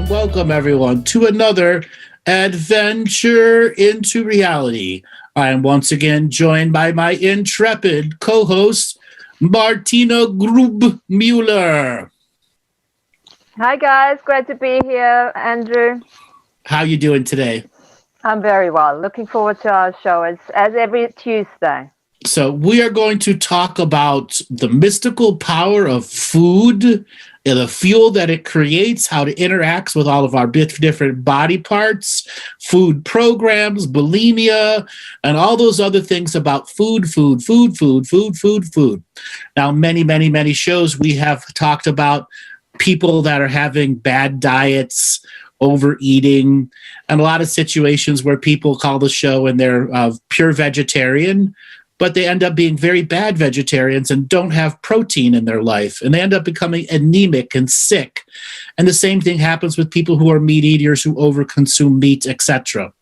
Welcome everyone to another adventure into reality. I am once again joined by my intrepid co-host, Martina Grubmueller. Hi guys, great to be here, Andrew. How you doing today? I'm very well. Looking forward to our show as every Tuesday. So we are going to talk about the mystical power of food, the fuel that it creates, how it interacts with all of our different body parts, food programs, bulimia, and all those other things about food. Now, many shows we have talked about people that are having bad diets, overeating, and a lot of situations where people call the show and they're pure vegetarian, but they end up being very bad vegetarians and don't have protein in their life. And they end up becoming anemic and sick. And the same thing happens with people who are meat eaters, who overconsume meat, etc.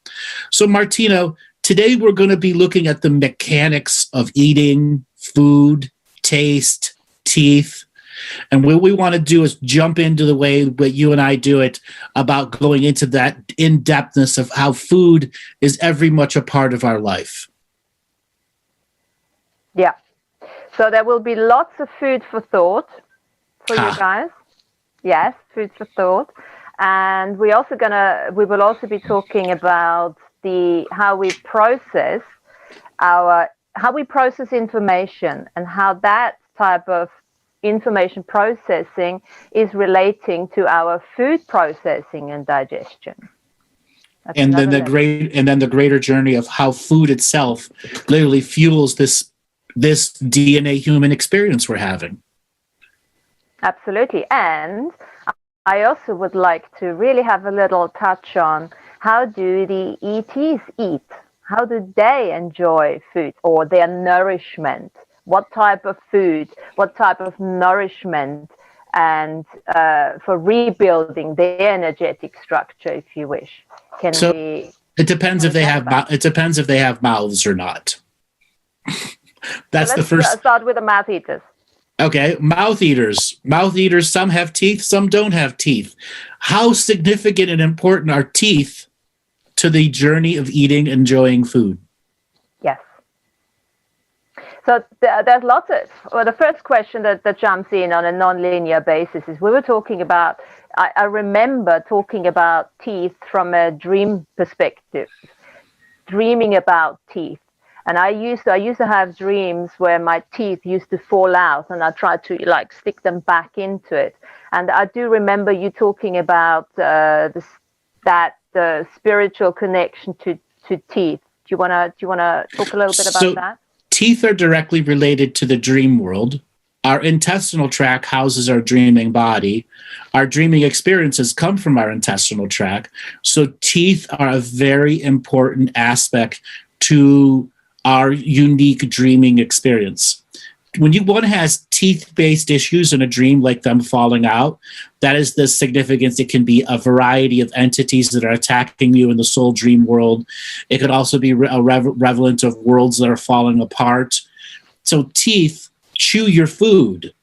So, Martina, today we're going to be looking at the mechanics of eating, food, taste, teeth. And what we want to do is jump into the way that you and I do it, about going into that in-depthness of how food is every much a part of our life. Yeah. So there will be lots of food for thought for you guys. Yes, food for thought. And we will also be talking about how we process information, and how that type of information processing is relating to our food processing and digestion. And then the greater journey of how food itself literally fuels this DNA human experience we're having. Absolutely. And I also would like to really have a little touch on, how do the ETs eat? How do they enjoy food or their nourishment? What type of food, what type of nourishment, and for rebuilding their energetic structure, if you wish. It depends if they have mouths or not. That's the first. Let's start with the mouth eaters. Okay, mouth eaters. Mouth eaters, some have teeth, some don't have teeth. How significant and important are teeth to the journey of eating, enjoying food? Yes. So there's lots of. Well, the first question that jumps in on a non-linear basis is, we were talking about. I remember talking about teeth from a dream perspective, dreaming about teeth. And I used to have dreams where my teeth used to fall out, and I tried to stick them back into it. And I do remember you talking about the spiritual connection to teeth. Do you wanna talk a little bit about that? Teeth are directly related to the dream world. Our intestinal tract houses our dreaming body. Our dreaming experiences come from our intestinal tract. So teeth are a very important aspect to our unique dreaming experience. When one has teeth-based issues in a dream, like them falling out, that is the significance. It can be a variety of entities that are attacking you in the soul dream world. It could also be a relevant of worlds that are falling apart. So teeth chew your food.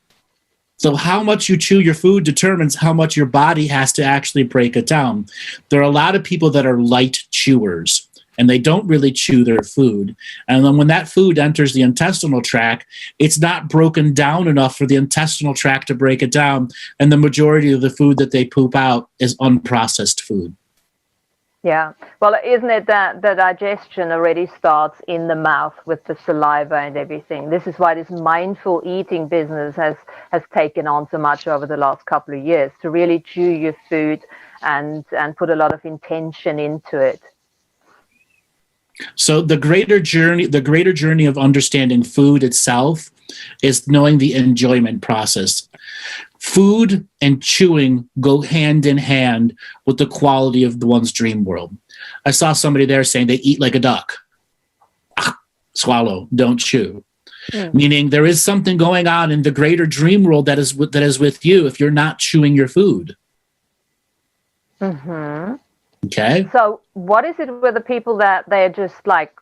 So how much you chew your food determines how much your body has to actually break it down. There are a lot of people that are light chewers, and they don't really chew their food. And then when that food enters the intestinal tract, it's not broken down enough for the intestinal tract to break it down. And the majority of the food that they poop out is unprocessed food. Yeah. Well, isn't it that the digestion already starts in the mouth with the saliva and everything? This is why this mindful eating business has taken on so much over the last couple of years, to really chew your food and put a lot of intention into it. So the greater journey of understanding food itself is knowing the enjoyment process. Food and chewing go hand in hand with the quality of the one's dream world. I saw somebody there saying they eat like a duck. Swallow, don't chew. Meaning there is something going on in the greater dream world that is with you if you're not chewing your food. Mm-hmm. Okay. So what is it with the people that they're just like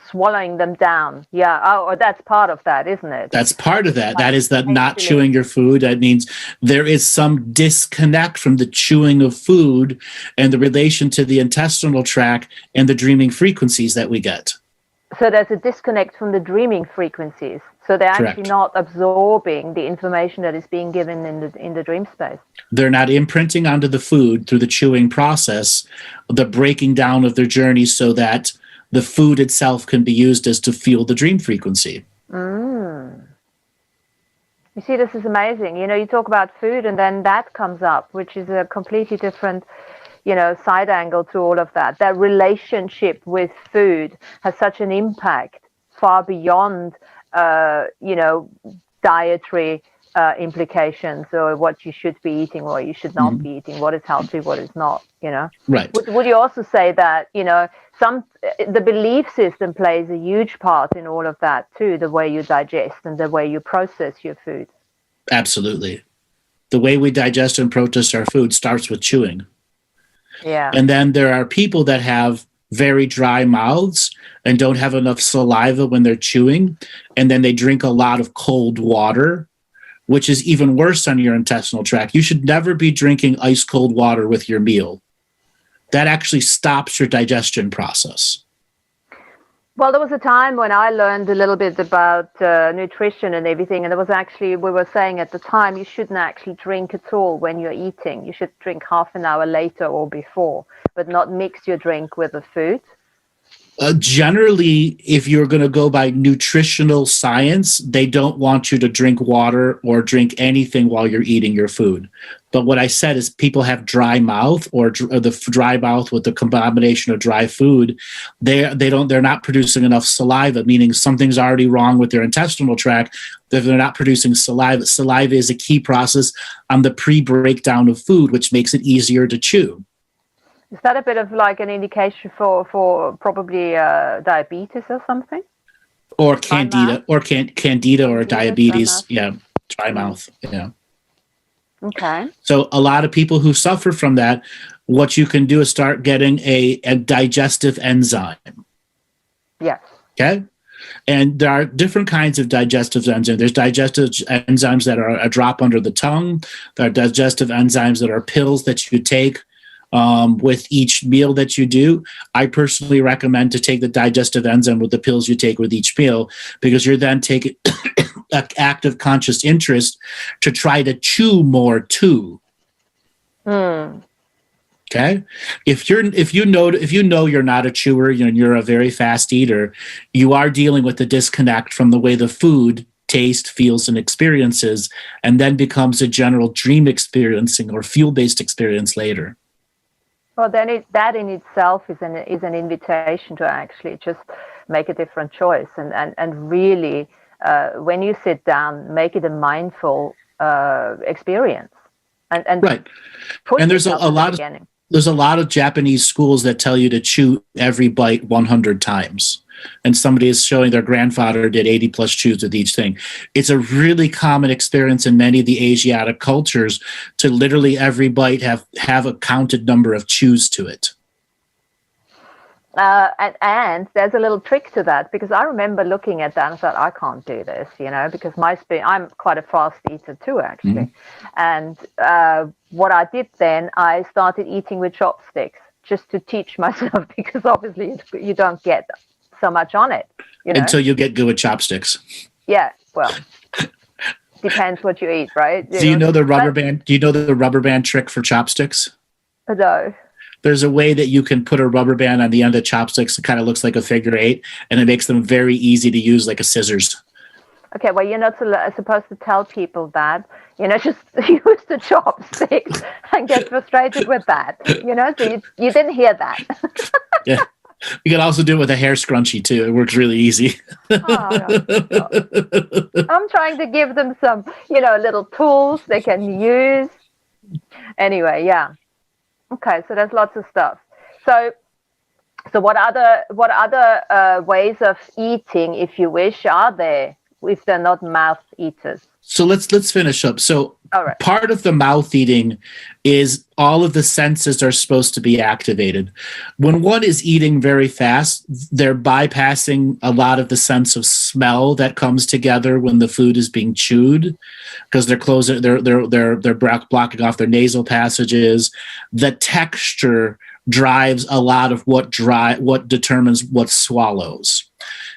swallowing them down? Yeah. Oh, that's part of that, isn't it? That's part of that. That is that not chewing your food. That means there is some disconnect from the chewing of food and the relation to the intestinal tract and the dreaming frequencies that we get. So there's a disconnect from the dreaming frequencies. So they're Correct. actually not absorbing the information that is being given in the dream space. They're not imprinting onto the food through the chewing process, the breaking down of their journey so that the food itself can be used as to feel the dream frequency. You see, this is amazing. You know, you talk about food and then that comes up, which is a completely different, side angle to all of that. That relationship with food has such an impact far beyond, dietary implications or what you should be eating or you should not be eating, what is healthy, what is not, Right. Would you also say that, the belief system plays a huge part in all of that too, the way you digest and the way you process your food? Absolutely. The way we digest and process our food starts with chewing. Yeah. And then there are people that have very dry mouths and don't have enough saliva when they're chewing. And then they drink a lot of cold water, which is even worse on your intestinal tract. You should never be drinking ice cold water with your meal. That actually stops your digestion process. Well, there was a time when I learned a little bit about nutrition and everything, and there was actually, we were saying at the time, you shouldn't actually drink at all when you're eating. You should drink half an hour later or before, but not mix your drink with the food. Generally, if you're going to go by nutritional science, they don't want you to drink water or drink anything while you're eating your food. But what I said is people have dry mouth or the dry mouth with the combination of dry food. They're not producing enough saliva, meaning something's already wrong with their intestinal tract. If they're not producing saliva, saliva is a key process on the pre-breakdown of food, which makes it easier to chew. Is that a bit of like an indication for probably diabetes or something? Or candida, candida or diabetes. Yeah, dry mouth. Yeah. Okay. So a lot of people who suffer from that, what you can do is start getting a digestive enzyme. Yes. Okay. And there are different kinds of digestive enzymes. There's digestive enzymes that are a drop under the tongue. There are digestive enzymes that are pills that you take with each meal that you do. I personally recommend to take the digestive enzyme with the pills you take with each meal, because you're then taking active conscious interest to try to chew more too. Okay. If you know you're not a chewer and you're a very fast eater, you are dealing with the disconnect from the way the food tastes, feels, and experiences, and then becomes a general dream experiencing or fuel-based experience later. Well, then that in itself is an invitation to actually just make a different choice and really, when you sit down, make it a mindful experience. And right. And there's a lot of Japanese schools that tell you to chew every bite 100 times. And somebody is showing their grandfather did 80 plus chews with each thing. It's a really common experience in many of the Asiatic cultures to literally every bite have a counted number of chews to it. And there's a little trick to that, because I remember looking at that and thought, I can't do this, because I'm quite a fast eater too, actually. And what I did then, I started eating with chopsticks just to teach myself, because obviously you don't get so much on it. Until you get good with chopsticks. Yeah, well, depends what you eat, right? Do you know the rubber band? Do you know the rubber band trick for chopsticks? No. There's a way that you can put a rubber band on the end of chopsticks. It kind of looks like a figure 8, and it makes them very easy to use, like a scissors. Okay, well, you're not supposed to tell people that. Just use the chopsticks and get frustrated with that. So you didn't hear that. Yeah. You can also do it with a hair scrunchie too. It works really easy. Oh, I'm trying to give them some, little tools they can use. Anyway, yeah. Okay, so there's lots of stuff. So what other ways of eating, if you wish, are there if they're not mouth eaters? So let's finish up. So all right. Part of the mouth eating is all of the senses are supposed to be activated. When one is eating very fast, they're bypassing a lot of the sense of smell that comes together when the food is being chewed, because they're blocking off their nasal passages. The texture drives a lot of what determines what swallows,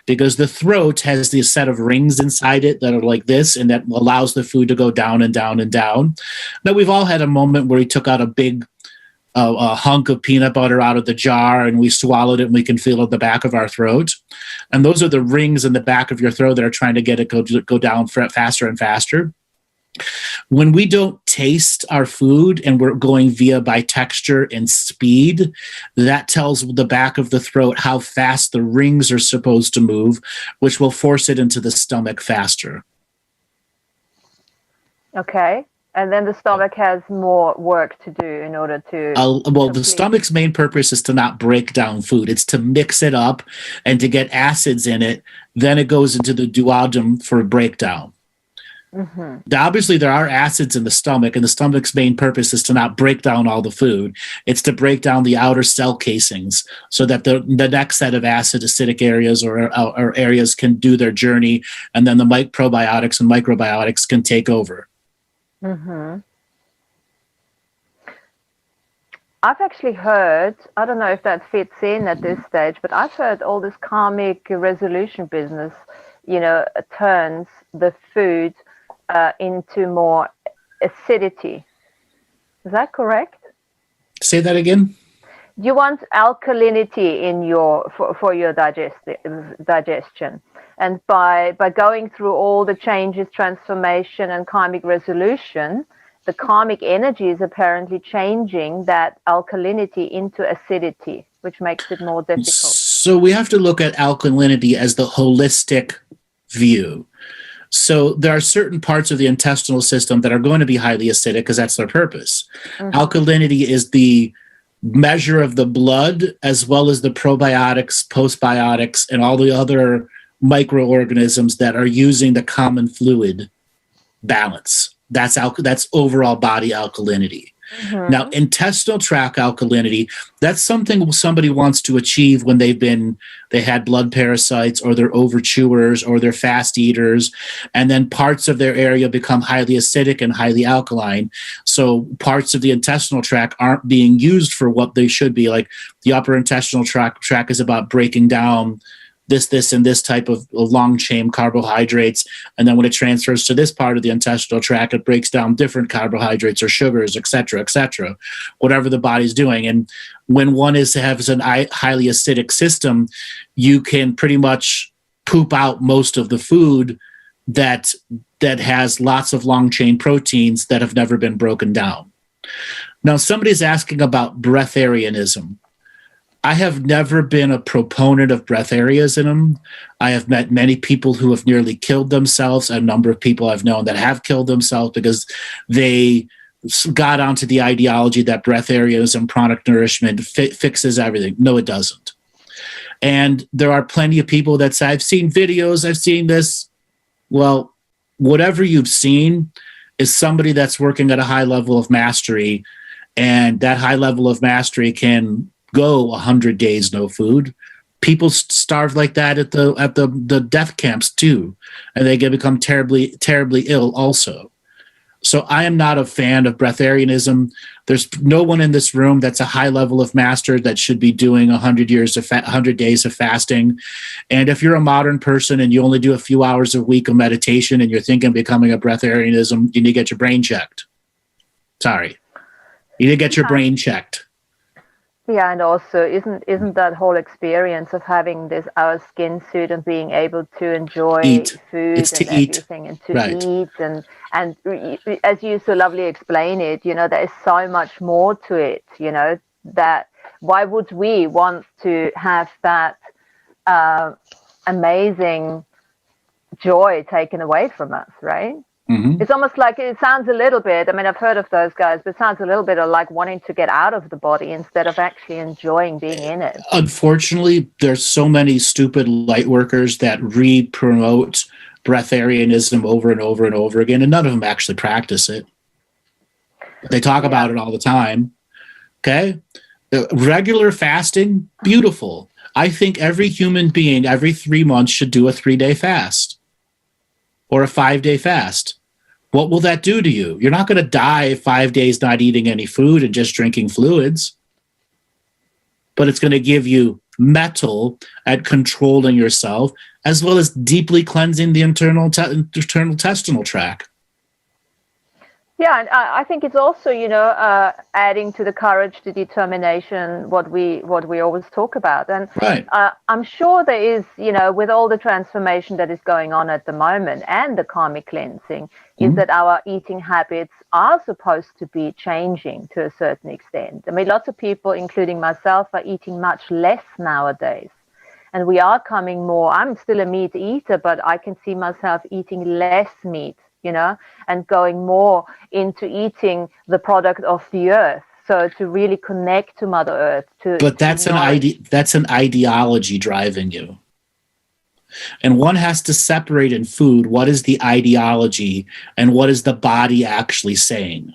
because the throat has this set of rings inside it that are like this, and that allows the food to go down and down and down. Now, we've all had a moment where we took out a big a hunk of peanut butter out of the jar and we swallowed it, and we can feel it at the back of our throat. And those are the rings in the back of your throat that are trying to get it go down faster and faster. When we don't taste our food and we're going by texture and speed, that tells the back of the throat how fast the rings are supposed to move, which will force it into the stomach faster. Okay. And then the stomach has more work to do in order to... the stomach's main purpose is to not break down food. It's to mix it up and to get acids in it. Then it goes into the duodenum for breakdown. Mm-hmm. Obviously, there are acids in the stomach, and the stomach's main purpose is to not break down all the food. It's to break down the outer cell casings so that the next set of acidic areas or areas can do their journey, and then the probiotics and microbiotics can take over. Mm-hmm. I've actually heard, I don't know if that fits in at this stage, but I've heard all this karmic resolution business, turns the food into more acidity. Is that correct? Say that again. You want alkalinity in for your digestion, and by going through all the changes, transformation, and karmic resolution, the karmic energy is apparently changing that alkalinity into acidity, which makes it more difficult. So we have to look at alkalinity as the holistic view. So there are certain parts of the intestinal system that are going to be highly acidic because that's their purpose. Mm-hmm. Alkalinity is the measure of the blood, as well as the probiotics, postbiotics, and all the other microorganisms that are using the common fluid balance. That's overall body alkalinity. Mm-hmm. Now, intestinal tract alkalinity, that's something somebody wants to achieve when they had blood parasites, or they're overchewers, or they're fast eaters, and then parts of their area become highly acidic and highly alkaline. So parts of the intestinal tract aren't being used for what they should be. Like the upper intestinal tract is about breaking down this and this type of long chain carbohydrates. And then when it transfers to this part of the intestinal tract, it breaks down different carbohydrates or sugars, et cetera, whatever the body's doing. And when one has a highly acidic system, you can pretty much poop out most of the food that has lots of long chain proteins that have never been broken down. Now, somebody's asking about breatharianism. I have never been a proponent of breatharianism. I have met many people who have nearly killed themselves. A number of people I've known that have killed themselves because they got onto the ideology that breatharianism, pranic nourishment, fixes everything. No, it doesn't. And there are plenty of people that say, I've seen videos, I've seen this. Well, whatever you've seen is somebody that's working at a high level of mastery, and that high level of mastery can go 100 days no food. People starve like that at the death camps too, and they become terribly ill also. So I am not a fan of breatharianism. There's no one in this room that's a high level of master that should be doing 100 days of fasting. And if you're a modern person and you only do a few hours a week of meditation and you're thinking of becoming a breatharianism, you need to get your brain checked. Sorry. You need to get your brain checked. Yeah, and also isn't that whole experience of having our skin suit and being able to enjoy food and everything, and to eat, and as you so lovely explain it, there is so much more to it, that why would we want to have that amazing joy taken away from us, right? Mm-hmm. It's almost like, it sounds a little bit, I mean, I've heard of those guys, but it sounds a little bit of like wanting to get out of the body instead of actually enjoying being in it. Unfortunately, there's so many stupid light workers that re-promote breatharianism over and over and over again, and none of them actually practice it. They talk about it all the time. Okay? Regular fasting, beautiful. I think every human being every 3 months should do a 3-day fast or a 5-day fast. What will that do to you? You're not going to die 5 days not eating any food and just drinking fluids. But it's going to give you metal at controlling yourself, as well as deeply cleansing the internal intestinal tract. Yeah, and I think it's also, adding to the courage, the determination, what we always talk about. And right. I'm sure there is, with all the transformation that is going on at the moment and the karmic cleansing, is that our eating habits are supposed to be changing to a certain extent. I mean, lots of people, including myself, are eating much less nowadays. And we are coming more, I'm still a meat eater, but I can see myself eating less meat, and going more into eating the product of the earth. So to really connect to Mother Earth. But that's an ideology driving you. And one has to separate in food what is the ideology and what is the body actually saying.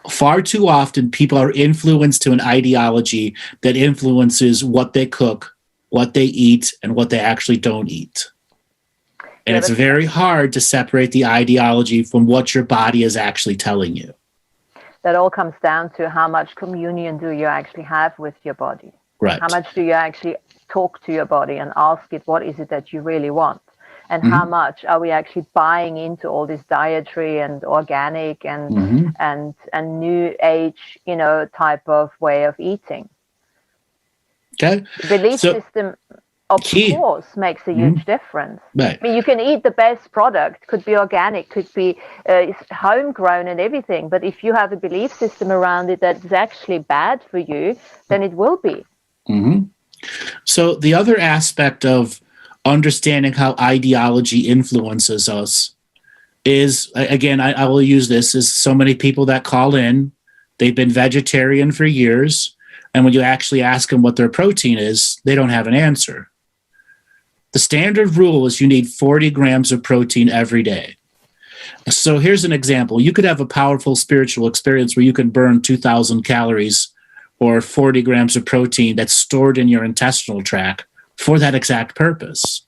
Far too often, people are influenced to an ideology that influences what they cook, what they eat, and what they actually don't eat. And it's very hard to separate the ideology from what your body is actually telling you. That all comes down to how much communion do you actually have with your body? Right. How much do you actually talk to your body and ask it, what is it that you really want? And how much are we actually buying into all this dietary and organic and and new age, type of way of eating? Okay. The belief system, of course, makes a huge difference. Right. I mean, you can eat the best product, could be organic, could be homegrown and everything. But if you have a belief system around it that is actually bad for you, then it will be. Mm-hmm. So the other aspect of understanding how ideology influences us is, again, I will use this, is so many people that call in, they've been vegetarian for years, and when you actually ask them what their protein is, they don't have an answer. The standard rule is you need 40 grams of protein every day. So here's an example. You could have a powerful spiritual experience where you can burn 2,000 calories or 40 grams of protein that's stored in your intestinal tract for that exact purpose.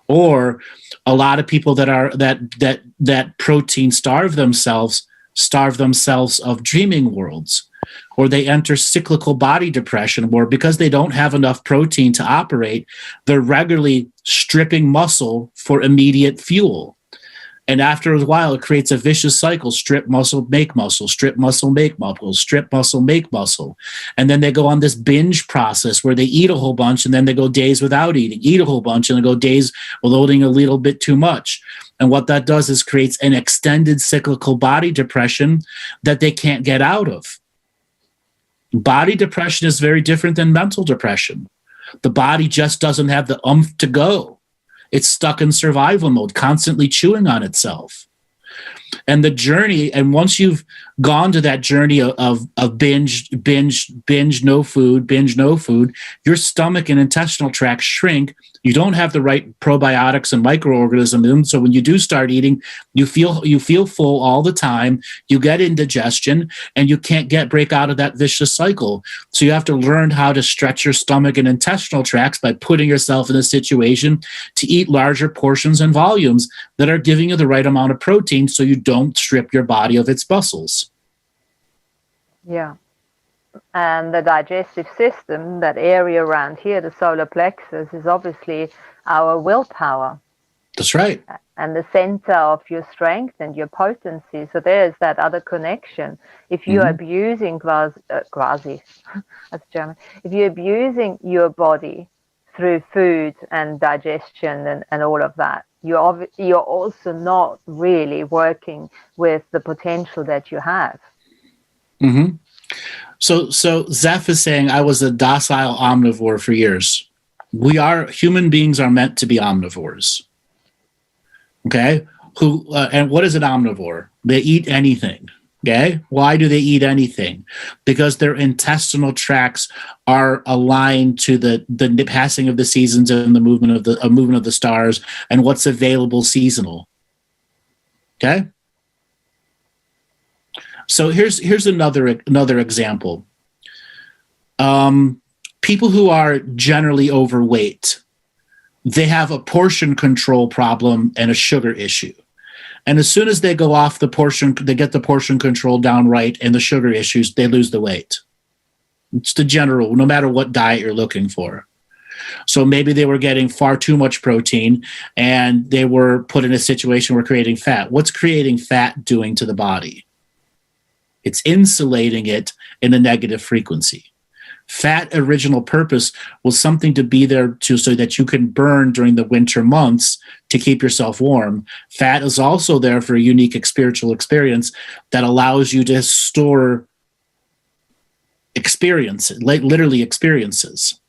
Or a lot of people that protein starve themselves of dreaming worlds, or they enter cyclical body depression, where because they don't have enough protein to operate, they're regularly stripping muscle for immediate fuel. And after a while, it creates a vicious cycle: strip muscle, make muscle, strip muscle, make muscle, strip muscle, make muscle. And then they go on this binge process where they eat a whole bunch and then they go days without eating, eat a whole bunch, and they go days loading a little bit too much. And what that does is creates an extended cyclical body depression that they can't get out of. Body depression is very different than mental depression. The body just doesn't have the oomph to go. It's stuck in survival mode, constantly chewing on itself. And the journey, and once you've gone to that journey of binge, no food, your stomach and intestinal tract shrink. You don't have the right probiotics and microorganisms in. So when you do start eating, you feel full all the time. You get indigestion, and you can't break out of that vicious cycle. So you have to learn how to stretch your stomach and intestinal tracts by putting yourself in a situation to eat larger portions and volumes that are giving you the right amount of protein, so you don't strip your body of its muscles. Yeah. And the digestive system, that area around here, the solar plexus, is obviously our willpower. That's right. And the center of your strength and your potency. So there's that other connection. If you're abusing quasi, that's German. If you're abusing your body through food and digestion and all of that, you're also not really working with the potential that you have. Mm-hmm. So Zeph is saying I was a docile omnivore for years. Human beings are meant to be omnivores. Okay? And what is an omnivore? They eat anything. Okay? Why do they eat anything? Because their intestinal tracts are aligned to the passing of the seasons and the movement of the stars and what's available seasonal. Okay? So here's another example. People who are generally overweight, they have a portion control problem and a sugar issue. And as soon as they go off they get the portion control down right and the sugar issues, they lose the weight. It's the general, no matter what diet you're looking for. So maybe they were getting far too much protein and they were put in a situation where creating fat. What's creating fat doing to the body? It's insulating it in a negative frequency. Fat original purpose was something to be there so that you can burn during the winter months to keep yourself warm. Fat is also there for a unique spiritual experience that allows you to store experiences, literally experiences.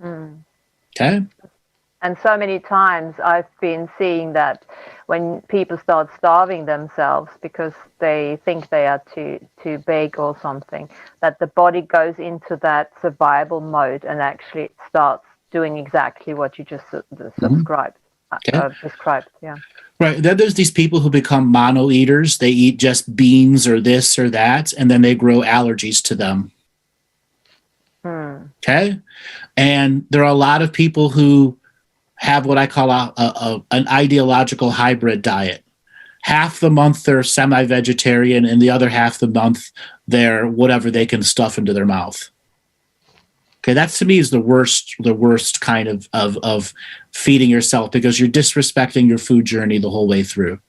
Okay? And so many times I've been seeing that when people start starving themselves because they think they are too big or something, that the body goes into that survival mode and actually starts doing exactly what you just described. Yeah. Right. Then there's these people who become mono eaters. They eat just beans or this or that, and then they grow allergies to them. Okay? And there are a lot of people who have what I call an ideological hybrid diet. Half the month they're semi-vegetarian, and the other half the month they're whatever they can stuff into their mouth. Okay, that to me is the worst kind of feeding yourself, because you're disrespecting your food journey the whole way through.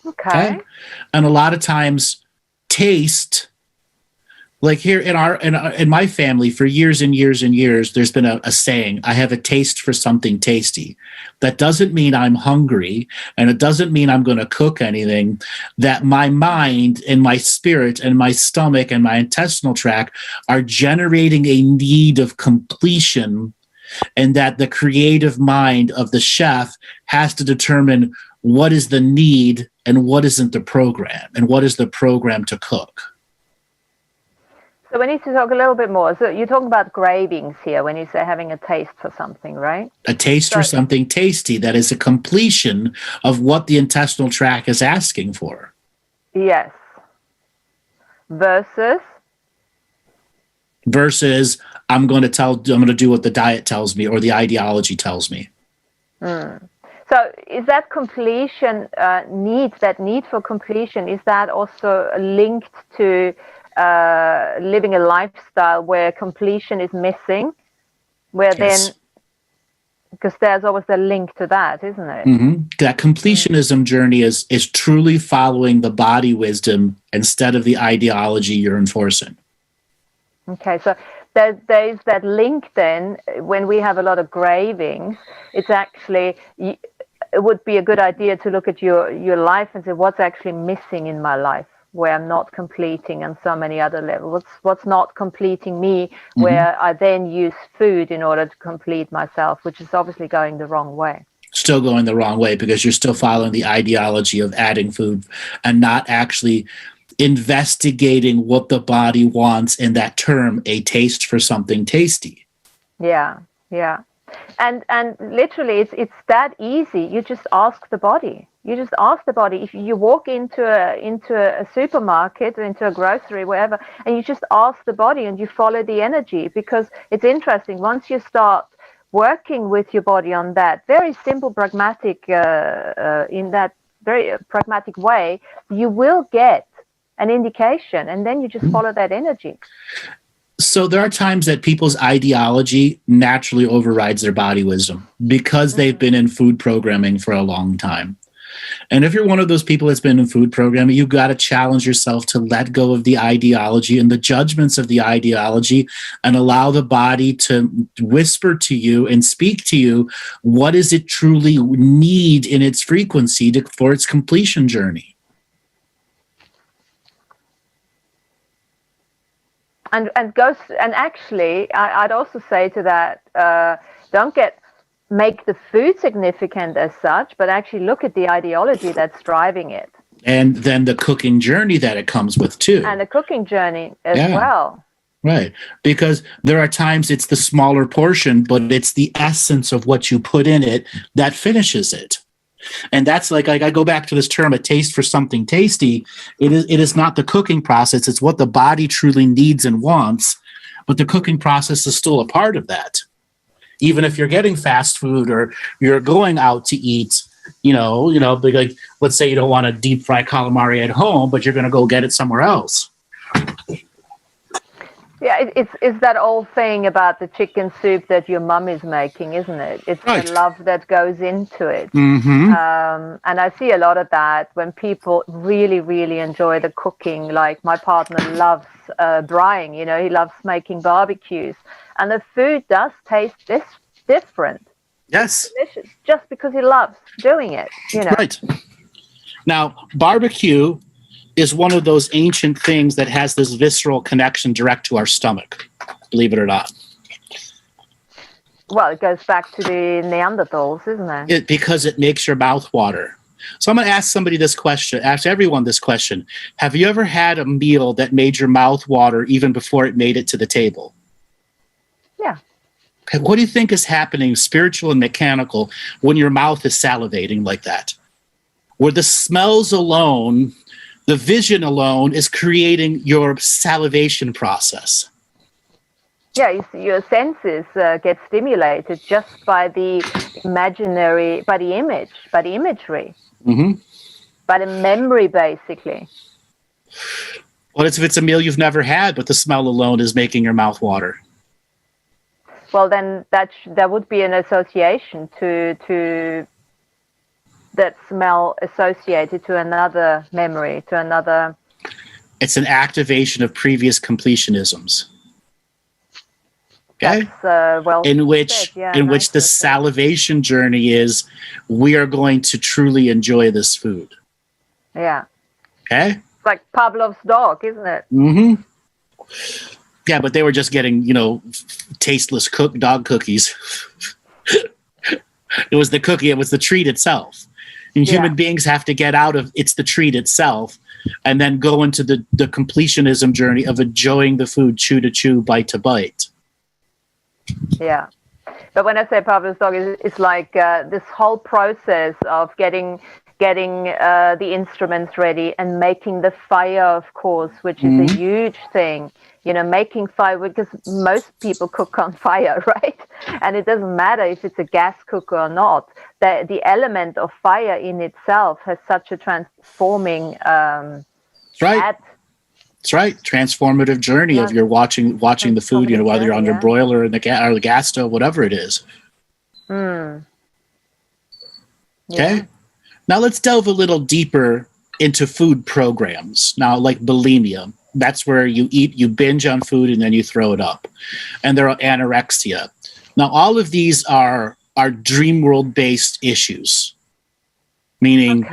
Okay. And a lot of times, taste. Like here in my family, for years and years and years, there's been a saying, I have a taste for something tasty. That doesn't mean I'm hungry, and it doesn't mean I'm going to cook anything. That my mind and my spirit and my stomach and my intestinal tract are generating a need of completion, and that the creative mind of the chef has to determine what is the need and what isn't the program, and what is the program to cook. So we need to talk a little bit more. So you're talking about cravings here when you say having a taste for something, right? A taste for something tasty. That is a completion of what the intestinal tract is asking for. Yes. Versus, I'm going to do what the diet tells me or the ideology tells me. So is that completion that need for completion, is that also linked to living a lifestyle where completion is missing, where then, because there's always a link to that, isn't it? Mm-hmm. That completionism journey is truly following the body wisdom instead of the ideology you're enforcing. Okay, so there's that link then. When we have a lot of cravings, it's actually, it would be a good idea to look at your life and say, what's actually missing in my life, where I'm not completing on so many other levels. What's not completing me, where I then use food in order to complete myself, which is obviously going the wrong way. Still going the wrong way, because you're still following the ideology of adding food and not actually investigating what the body wants in that term, a taste for something tasty. Yeah. And literally, it's that easy. You just ask the body. If you walk into a supermarket, into a grocery, wherever, and you just ask the body and you follow the energy, because it's interesting. Once you start working with your body on that very simple, pragmatic, in that very pragmatic way, you will get an indication, and then you just follow that energy. So there are times that people's ideology naturally overrides their body wisdom because they've been in food programming for a long time. And if you're one of those people that's been in food programming, you've got to challenge yourself to let go of the ideology and the judgments of the ideology and allow the body to whisper to you and speak to you what does it truly need in its frequency for its completion journey. And goes, and actually, I'd also say to that, don't make the food significant as such, but actually look at the ideology that's driving it. And then the cooking journey that it comes with too. And the cooking journey as well. Right. Because there are times it's the smaller portion, but it's the essence of what you put in it that finishes it. And that's like I go back to this term, a taste for something tasty. It is not the cooking process. It's what the body truly needs and wants. But the cooking process is still a part of that. Even if you're getting fast food or you're going out to eat, like, let's say you don't want to deep fry calamari at home, but you're going to go get it somewhere else. Yeah, it's that old thing about the chicken soup that your mum is making, isn't it? It's right. The love that goes into it. Mm-hmm. And I see a lot of that when people really, really enjoy the cooking. Like my partner loves braaiing, he loves making barbecues. And the food does taste different. Yes. Delicious, just because he loves doing it, Right. Now, barbecue is one of those ancient things that has this visceral connection direct to our stomach, believe it or not. Well, it goes back to the Neanderthals, isn't it? Because it makes your mouth water. So I'm going to ask somebody this question, ask everyone this question. Have you ever had a meal that made your mouth water even before it made it to the table? Yeah. Okay, what do you think is happening, spiritual and mechanical, when your mouth is salivating like that? Where the smells alone, the vision alone is creating your salivation process. Yeah, your senses get stimulated just by the imaginary, by the imagery, mm-hmm. by the memory, basically. What if it's a meal you've never had, but the smell alone is making your mouth water? Well, then that would be an association to that smell associated to another memory, to another. It's an activation of previous completionisms. Okay. That's, in which the salivation journey is, we are going to truly enjoy this food. Yeah. Okay. It's like Pavlov's dog, isn't it? Mm-hmm. Yeah, but they were just getting, tasteless dog cookies. It was the cookie. It was the treat itself. And human beings have to get out of it's the treat itself and then go into the completionism journey of enjoying the food, chew to chew, bite to bite. Yeah. But when I say Pavlov's dog, it's like this whole process of getting the instruments ready and making the fire, of course, which is a huge thing. Making fire, because most people cook on fire, right? And it doesn't matter if it's a gas cooker or not. The element of fire in itself has such a transforming. That's right. That's right. Transformative journey of you're watching the food. Whether you're under broiler or the gas stove, whatever it is. Mm. Okay. Yeah. Now let's delve a little deeper into food programs. Now, like bulimia. That's where you binge on food and then you throw it up. And there are anorexia. Now, all of these are dream world based issues, meaning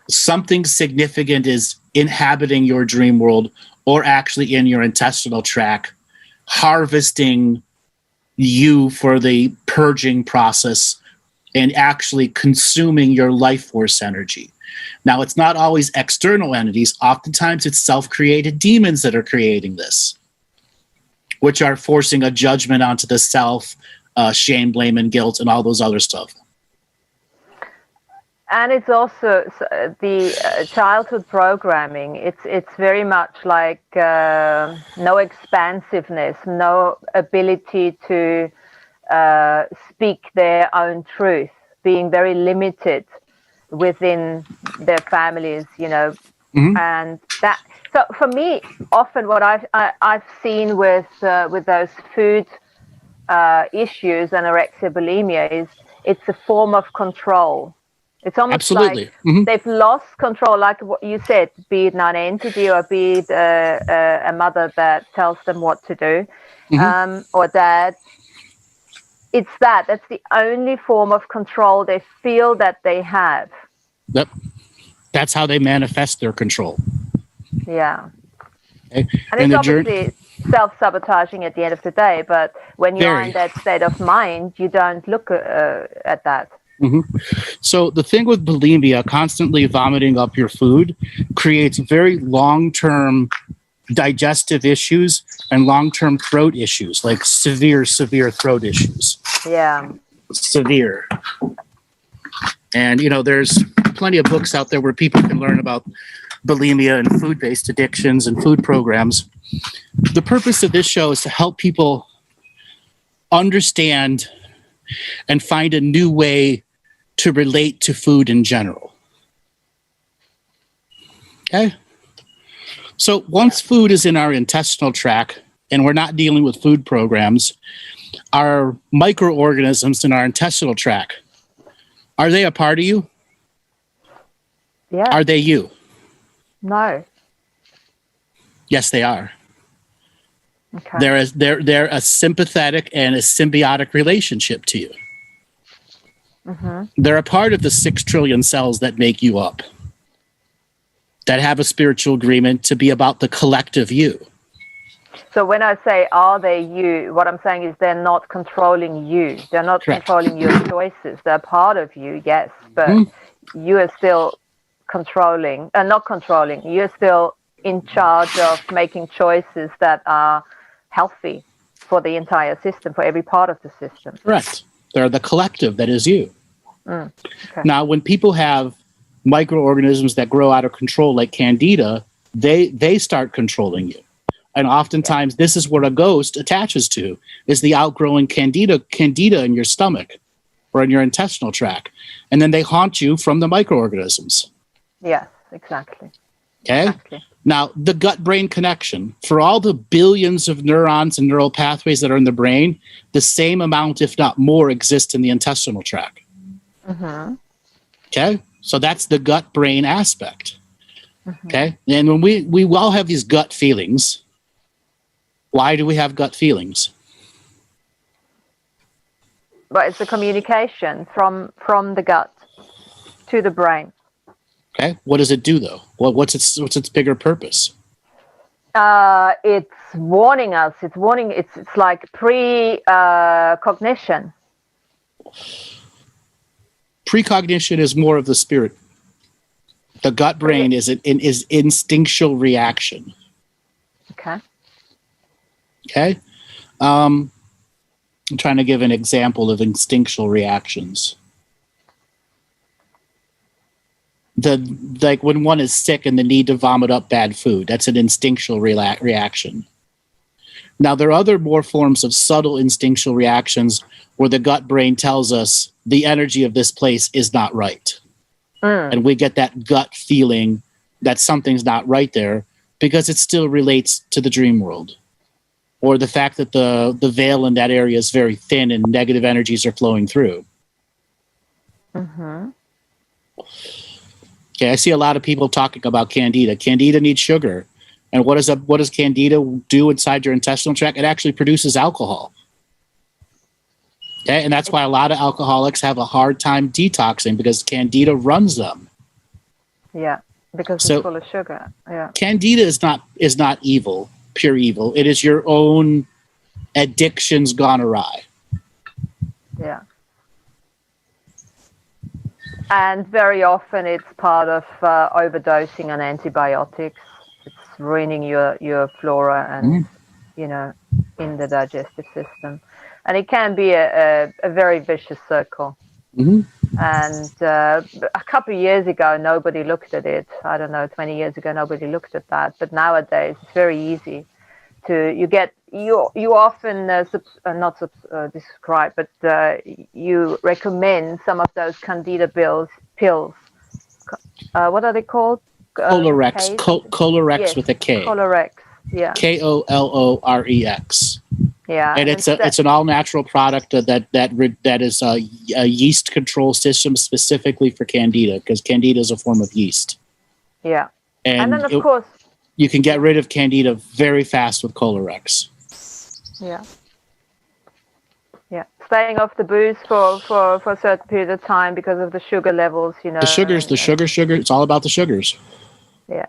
something significant is inhabiting your dream world or actually in your intestinal tract, harvesting you for the purging process and actually consuming your life force energy. Now, it's not always external entities. Oftentimes, it's self-created demons that are creating this, which are forcing a judgment onto the self, shame, blame, and guilt, and all those other stuff. And it's also the childhood programming. It's very much like no expansiveness, no ability to speak their own truth, being very limited within their families, and that. So for me, often what I've seen with those food issues, anorexia, bulimia, is it's a form of control. It's almost like they've lost control, like what you said, be it an entity or be it a mother that tells them what to do, or dad. It's that's the only form of control they feel that they have. Yep. That's how they manifest their control. Yeah. Okay? And it's obviously self-sabotaging at the end of the day, but when you are in that state of mind, you don't look at that. Mm-hmm. So the thing with bulimia, constantly vomiting up your food, creates very long-term digestive issues and long-term throat issues, like severe throat issues. Yeah. Severe. And, there's plenty of books out there where people can learn about bulimia and food-based addictions and food programs. The purpose of this show is to help people understand and find a new way to relate to food in general. Okay? So once food is in our intestinal tract and we're not dealing with food programs, our microorganisms in our intestinal tract, are they a part of you? Yeah. Are they you? No. Yes, they are. Okay. They're a sympathetic and a symbiotic relationship to you. Mm-hmm. They're a part of the 6 trillion cells that make you up, that have a spiritual agreement to be about the collective you. So when I say, are they you, what I'm saying is they're not controlling you. They're not Correct. controlling your choices. They're part of you, yes, but you are still controlling, not controlling. You're still in charge of making choices that are healthy for the entire system, for every part of the system. Correct. They're the collective that is you. Okay. Now, when people have microorganisms that grow out of control, like Candida, they start controlling you. And oftentimes, this is what a ghost attaches to, is the outgrowing candida in your stomach or in your intestinal tract. And then they haunt you from the microorganisms. Yes, exactly. Okay? Exactly. Now, the gut-brain connection, for all the billions of neurons and neural pathways that are in the brain, the same amount, if not more, exist in the intestinal tract. Mm-hmm. Okay? So that's the gut-brain aspect. Mm-hmm. Okay? And when we all have these gut feelings, why do we have gut feelings? But it's a communication from the gut to the brain. Okay, what does it do though? What's its bigger purpose? It's warning us. It's warning. It's like precognition. Precognition is more of the spirit. The gut brain is instinctual reaction. Okay. Okay. I'm trying to give an example of instinctual reactions. Like when one is sick and the need to vomit up bad food, that's an instinctual reaction. Now, there are other more forms of subtle instinctual reactions where the gut brain tells us the energy of this place is not right. And we get that gut feeling that something's not right there because it still relates to the dream world. Or the fact that the veil in that area is very thin and negative energies are flowing through. Mm-hmm. Okay, I see a lot of people talking about Candida. Candida needs sugar. And what does Candida do inside your intestinal tract? It actually produces alcohol. Okay, and that's why a lot of alcoholics have a hard time detoxing because Candida runs them. Yeah, because it's full of sugar. Yeah. Candida is not evil, pure evil. It is your own addictions gone awry. Yeah. And very often it's part of overdosing on antibiotics. It's ruining your flora and, in the digestive system. And it can be a very vicious circle. Mm-hmm. And a couple of years ago, nobody looked at it. I don't know, 20 years ago, nobody looked at that. But nowadays, it's very easy you often describe, but you recommend some of those Candida pills. What are they called? Colorex. Colorex, yes. With a K. Colorex. Yeah. Kolorex. Yeah. And it's an all natural product that is a yeast control system specifically for Candida because Candida is a form of yeast. Yeah. And then of course you can get rid of Candida very fast with Colorex. Yeah. Yeah. Staying off the booze for a certain period of time because of the sugar levels, The sugar. It's all about the sugars. Yeah.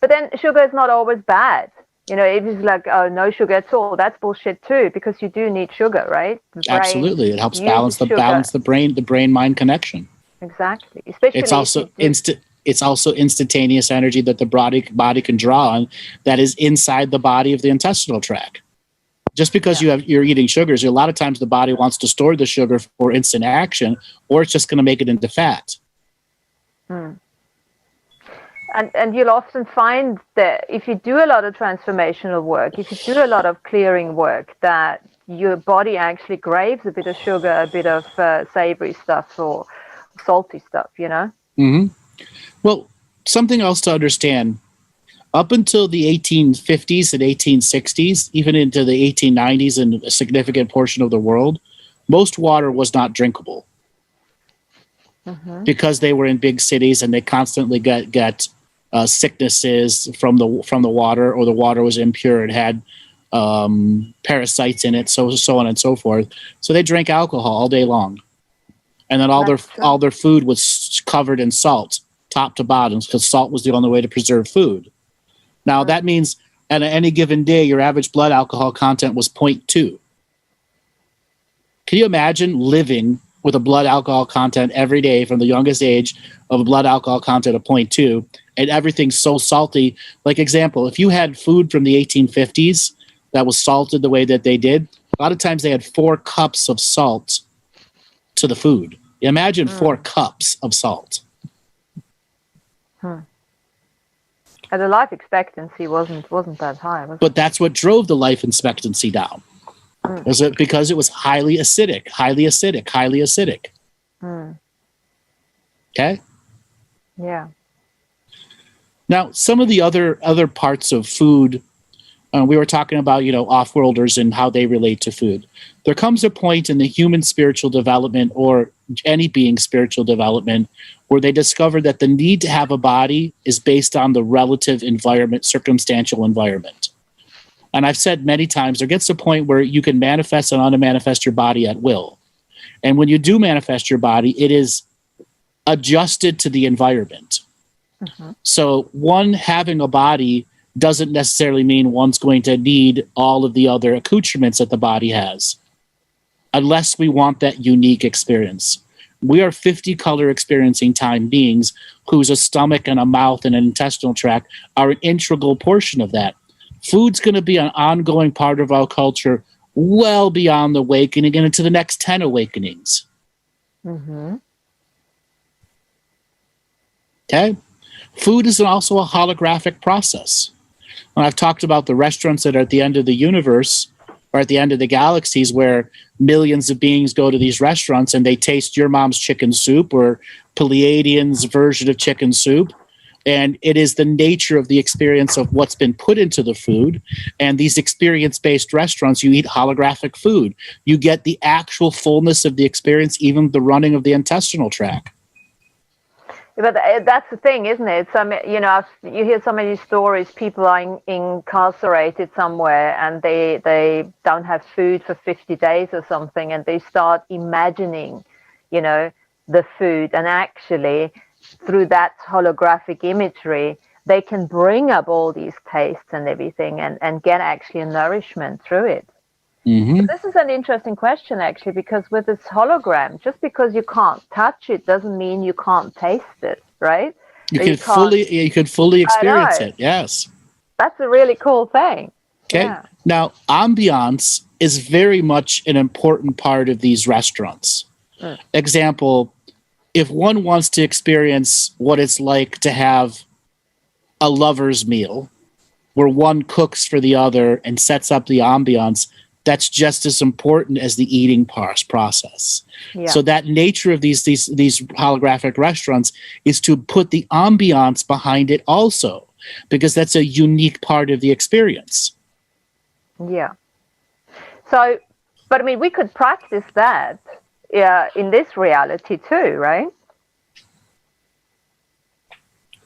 But then sugar is not always bad. You know, it is like, oh, no sugar at all. That's bullshit too, because you do need sugar, right? The brain Absolutely, it helps uses balance the brain mind connection. Exactly. Especially It's also It's also instantaneous energy that the body can draw on, that is inside the body of the intestinal tract. Just because you're eating sugars, a lot of times the body wants to store the sugar for instant action, or it's just going to make it into fat. And you'll often find that if you do a lot of transformational work, if you do a lot of clearing work, that your body actually craves a bit of sugar, a bit of savory stuff or salty stuff, you know? Mm-hmm. Well, something else to understand, up until the 1850s and 1860s, even into the 1890s in a significant portion of the world, most water was not drinkable. Because they were in big cities and they constantly get sicknesses from the water, or the water was impure. It had parasites in it, so on and so forth. So they drank alcohol all day long, and then all their food was covered in salt, top to bottom, because salt was the only way to preserve food. Now that means at any given day, your average blood alcohol content was 0.2. Can you imagine living with a blood alcohol content every day from the youngest age of a blood alcohol content of 0.2, and everything's so salty? Like, example, if you had food from the 1850s that was salted the way that they did, a lot of times they had 4 cups of salt to the food. Imagine 4 cups of salt. And the life expectancy wasn't that high, was it? But that's what drove the life expectancy down. Was it because it was highly acidic. Okay? Yeah. Now, some of the other parts of food, we were talking about, off-worlders and how they relate to food. There comes a point in the human spiritual development, or any being's spiritual development, where they discover that the need to have a body is based on the relative environment, circumstantial environment. And I've said many times, there gets to a point where you can manifest and unmanifest your body at will. And when you do manifest your body, it is adjusted to the environment. So one having a body doesn't necessarily mean one's going to need all of the other accoutrements that the body has, unless we want that unique experience. We are 50 color experiencing time beings whose a stomach and a mouth and an intestinal tract are an integral portion of that. Food's going to be an ongoing part of our culture well beyond the awakening and into the next 10 awakenings. Okay? Food is also a holographic process. And I've talked about the restaurants that are at the end of the universe, or at the end of the galaxies, where millions of beings go to these restaurants and they taste your mom's chicken soup or Pleiadian's version of chicken soup. And it is the nature of the experience of what's been put into the food. And these experience-based restaurants, you eat holographic food. You get the actual fullness of the experience, even the running of the intestinal tract. But that's the thing, isn't it? You hear so many stories. People are incarcerated somewhere, and they don't have food for 50 days or something, and they start imagining, the food, and actually, through that holographic imagery, they can bring up all these tastes and everything, and get actually a nourishment through it. So this is an interesting question, actually, because with this hologram, just because you can't touch it doesn't mean you can't taste it, right? You could fully experience it. Yes, that's a really cool thing. Okay. Yeah. Now, ambiance is very much an important part of these restaurants. Example, if one wants to experience what it's like to have a lover's meal, where one cooks for the other and sets up the ambiance, that's just as important as the eating process. Yeah. So that nature of these holographic restaurants is to put the ambiance behind it also, because that's a unique part of the experience. Yeah. So, but I mean, we could practice that in this reality too, right?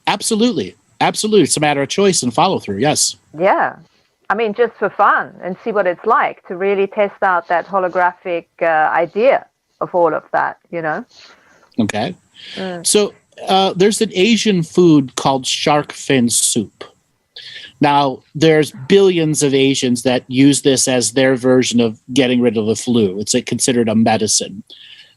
Absolutely. It's a matter of choice and follow through. Yes. Yeah. I mean, just for fun, and see what it's like to really test out that holographic idea of all of that, Okay. So there's an Asian food called shark fin soup. Now, there's billions of Asians that use this as their version of getting rid of the flu. It's considered a medicine.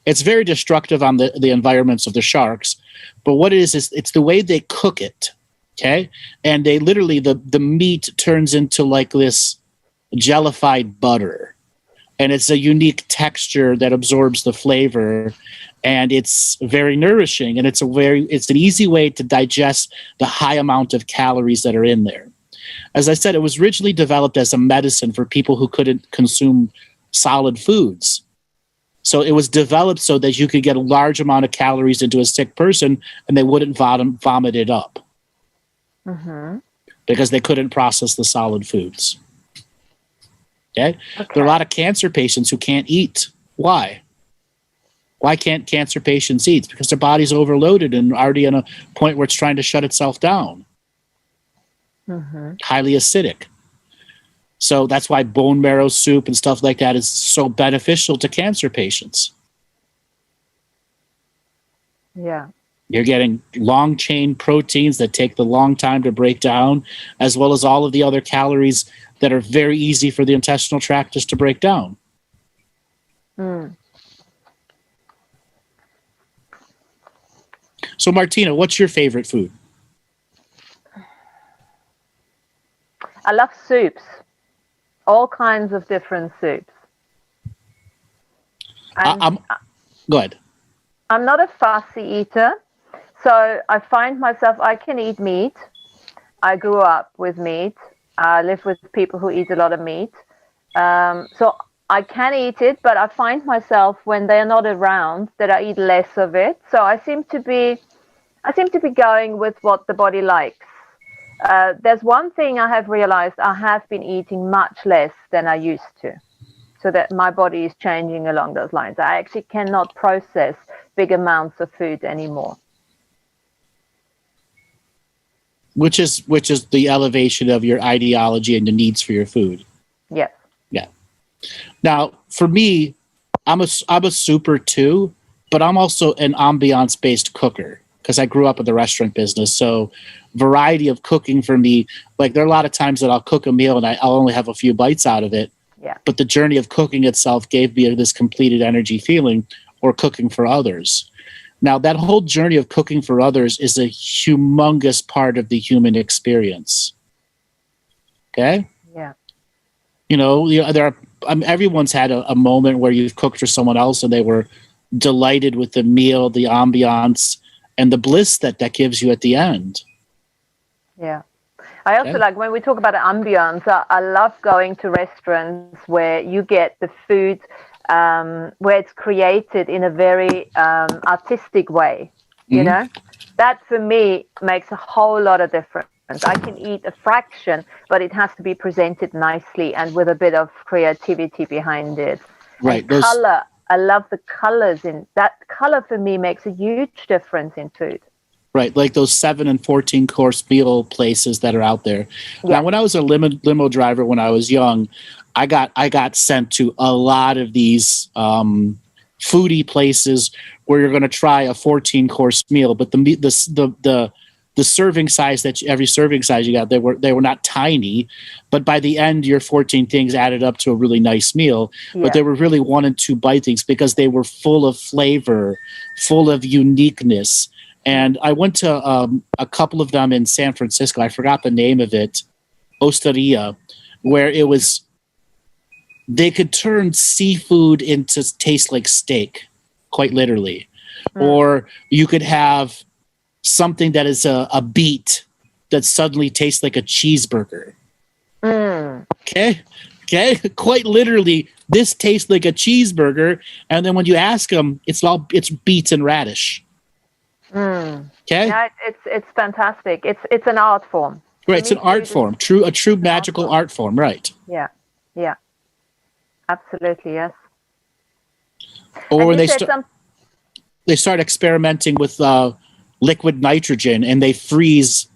It's very destructive on the environments of the sharks. But what it is it's the way they cook it, okay? And they literally, the meat turns into like this jellified butter. And it's a unique texture that absorbs the flavor. And it's very nourishing. And it's an easy way to digest the high amount of calories that are in there. As I said, it was originally developed as a medicine for people who couldn't consume solid foods. So it was developed so that you could get a large amount of calories into a sick person and they wouldn't vomit it up. Mm-hmm. Because they couldn't process the solid foods. Okay? There are a lot of cancer patients who can't eat. Why? Why can't cancer patients eat? Because their body's overloaded and already in a point where it's trying to shut itself down. Mm-hmm. Highly acidic. So that's why bone marrow soup and stuff like that is so beneficial to cancer patients. Yeah. You're getting long chain proteins that take the long time to break down, as well as all of the other calories that are very easy for the intestinal tract just to break down. Mm. So Martina, what's your favorite food? I love soups. All kinds of different soups. Go ahead. I'm not a fussy eater, so I find myself, I can eat meat. I grew up with meat. I live with people who eat a lot of meat. So I can eat it, but I find myself when they're not around that I eat less of it. So I seem to be going with what the body likes. There's one thing I have realized: I have been eating much less than I used to, so that my body is changing along those lines. I actually cannot process big amounts of food anymore. Which is the elevation of your ideology and the needs for your food. Yes. Yeah. Now, for me, I'm a super too, but I'm also an ambiance-based cooker because I grew up in the restaurant business. So variety of cooking for me, like there are a lot of times that I'll cook a meal and I'll only have a few bites out of it. Yeah. But the journey of cooking itself gave me this completed energy feeling, or cooking for others. Now, that whole journey of cooking for others is a humongous part of the human experience. Okay? Yeah. Everyone's had a moment where you've cooked for someone else and they were delighted with the meal, the ambiance, and the bliss that gives you at the end. Yeah. I also like, when we talk about ambiance, I love going to restaurants where you get the food where it's created in a very artistic way. You know, that for me makes a whole lot of difference. I can eat a fraction, but it has to be presented nicely and with a bit of creativity behind it. Right. And color. I love the colors in that. Color for me makes a huge difference in food. Right, like those 7 and 14 course meal places that are out there. Yeah. Now, when I was a limo driver when I was young, I got sent to a lot of these foodie places where you're going to try a 14 course meal, but the serving size every serving size you got, they were not tiny, but by the end your 14 things added up to a really nice meal. Yeah. But they were really 1 and 2 bite things because they were full of flavor, full of uniqueness. And I went to a couple of them in San Francisco. I forgot the name of it, Osteria, where it was, they could turn seafood into taste like steak, quite literally. Or you could have something that is a beet that suddenly tastes like a cheeseburger. Okay? Quite literally, this tastes like a cheeseburger. And then when you ask them, it's beets and radish. Okay. Yeah, it's fantastic. It's an art form. Right, it's an art form. A true magical art form. Right. Yeah. Absolutely, yes. Or when they start experimenting with liquid nitrogen and they freeze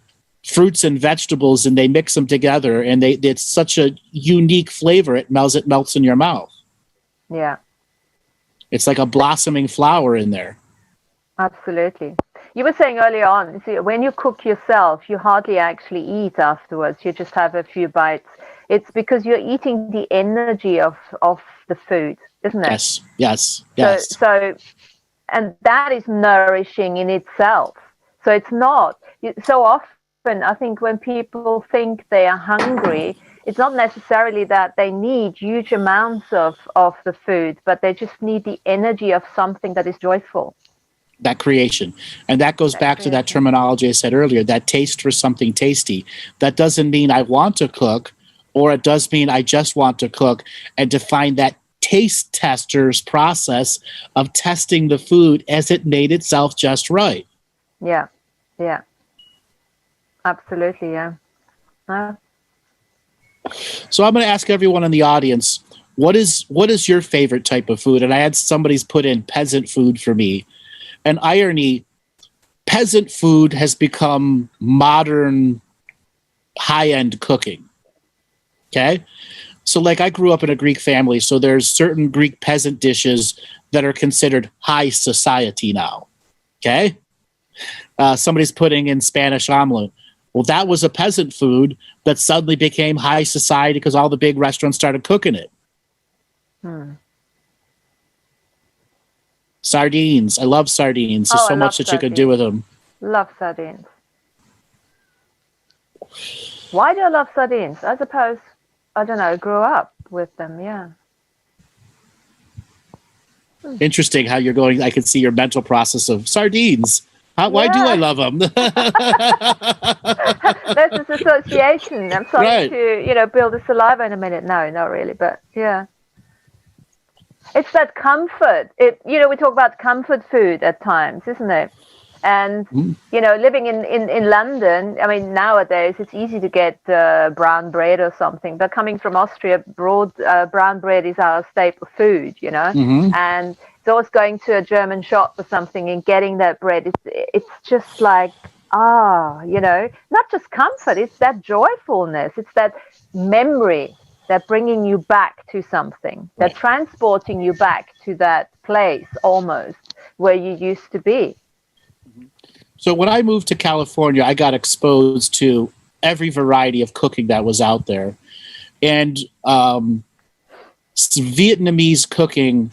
fruits and vegetables and they mix them together and it's such a unique flavor. It melts in your mouth. Yeah. It's like a blossoming flower in there. Absolutely. You were saying earlier on, see, when you cook yourself, you hardly actually eat afterwards. You just have a few bites. It's because you're eating the energy of the food, isn't it? Yes. So, and that is nourishing in itself. So it's not so often. I think when people think they are hungry, it's not necessarily that they need huge amounts of the food, but they just need the energy of something that is joyful. That creation. And that goes back to that terminology I said earlier, that taste for something tasty. That doesn't mean I want to cook, or it does mean I just want to cook, and to find that taste tester's process of testing the food as it made itself just right. Yeah. Absolutely, yeah. So I'm going to ask everyone in the audience, what is your favorite type of food? And I had somebody's put in peasant food for me. And irony, peasant food has become modern high-end cooking. Okay? So like I grew up in a Greek family, so there's certain Greek peasant dishes that are considered high society now. Okay? Somebody's putting in Spanish omelet. Well, that was a peasant food that suddenly became high society because all the big restaurants started cooking it. Sardines. I love sardines. There's so much that you can do with them. Love sardines. Why do I love sardines? I suppose, I don't know, grew up with them, yeah. Interesting how you're going. I can see your mental process of sardines. Why do I love them? There's this association. I'm starting to, build a saliva in a minute. No, not really, but yeah. It's that comfort. We talk about comfort food at times, isn't it? And, living in London, I mean, nowadays it's easy to get brown bread or something. But coming from Austria, brown bread is our staple food, And it's always going to a German shop or something and getting that bread. It's just like, not just comfort. It's that joyfulness. It's that memory. That bringing you back to something, that transporting you back to that place almost where you used to be. So when I moved to California, I got exposed to every variety of cooking that was out there. And Vietnamese cooking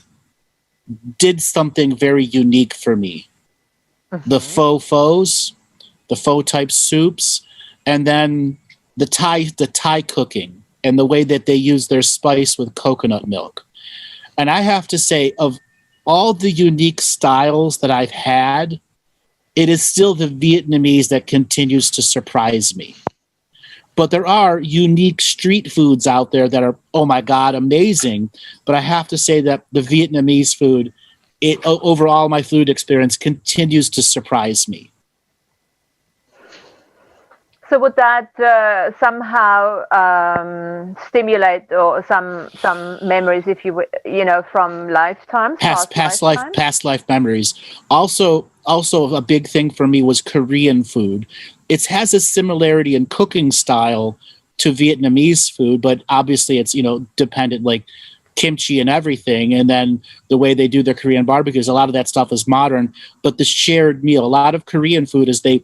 did something very unique for me. The faux, the faux type soups, and then the Thai cooking. And the way that they use their spice with coconut milk. And I have to say, of all the unique styles that I've had, it is still the Vietnamese that continues to surprise me. But there are unique street foods out there that are, oh my God, amazing. But I have to say that the Vietnamese food, overall my food experience continues to surprise me. So would that somehow stimulate or some memories, if you from lifetimes, past life memories? Also a big thing for me was Korean food. It has a similarity in cooking style to Vietnamese food, but obviously it's dependent, like kimchi and everything, and then the way they do their Korean barbecues. A lot of that stuff is modern, but the shared meal. A lot of Korean food is they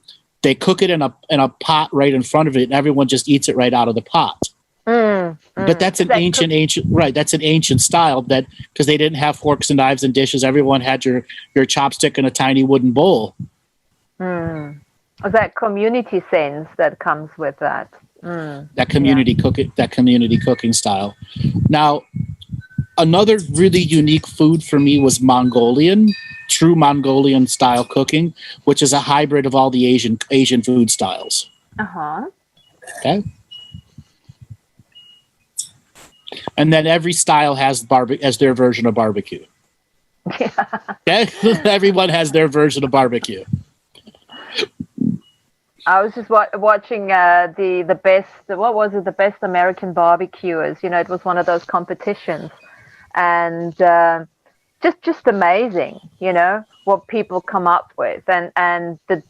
cook it in a pot right in front of it, and everyone just eats it right out of the pot. But that's an ancient That's an ancient style that because they didn't have forks and knives and dishes. Everyone had your chopstick in a tiny wooden bowl. That community sense that comes with that. That community cooking style. Now, another really unique food for me was true Mongolian style cooking, which is a hybrid of all the Asian food styles. Okay. And then every style has as their version of barbecue. Okay? Everyone has their version of barbecue. I was just watching the best. What was it? The best American barbecuers. It was one of those competitions, and just amazing. What people come up with, and the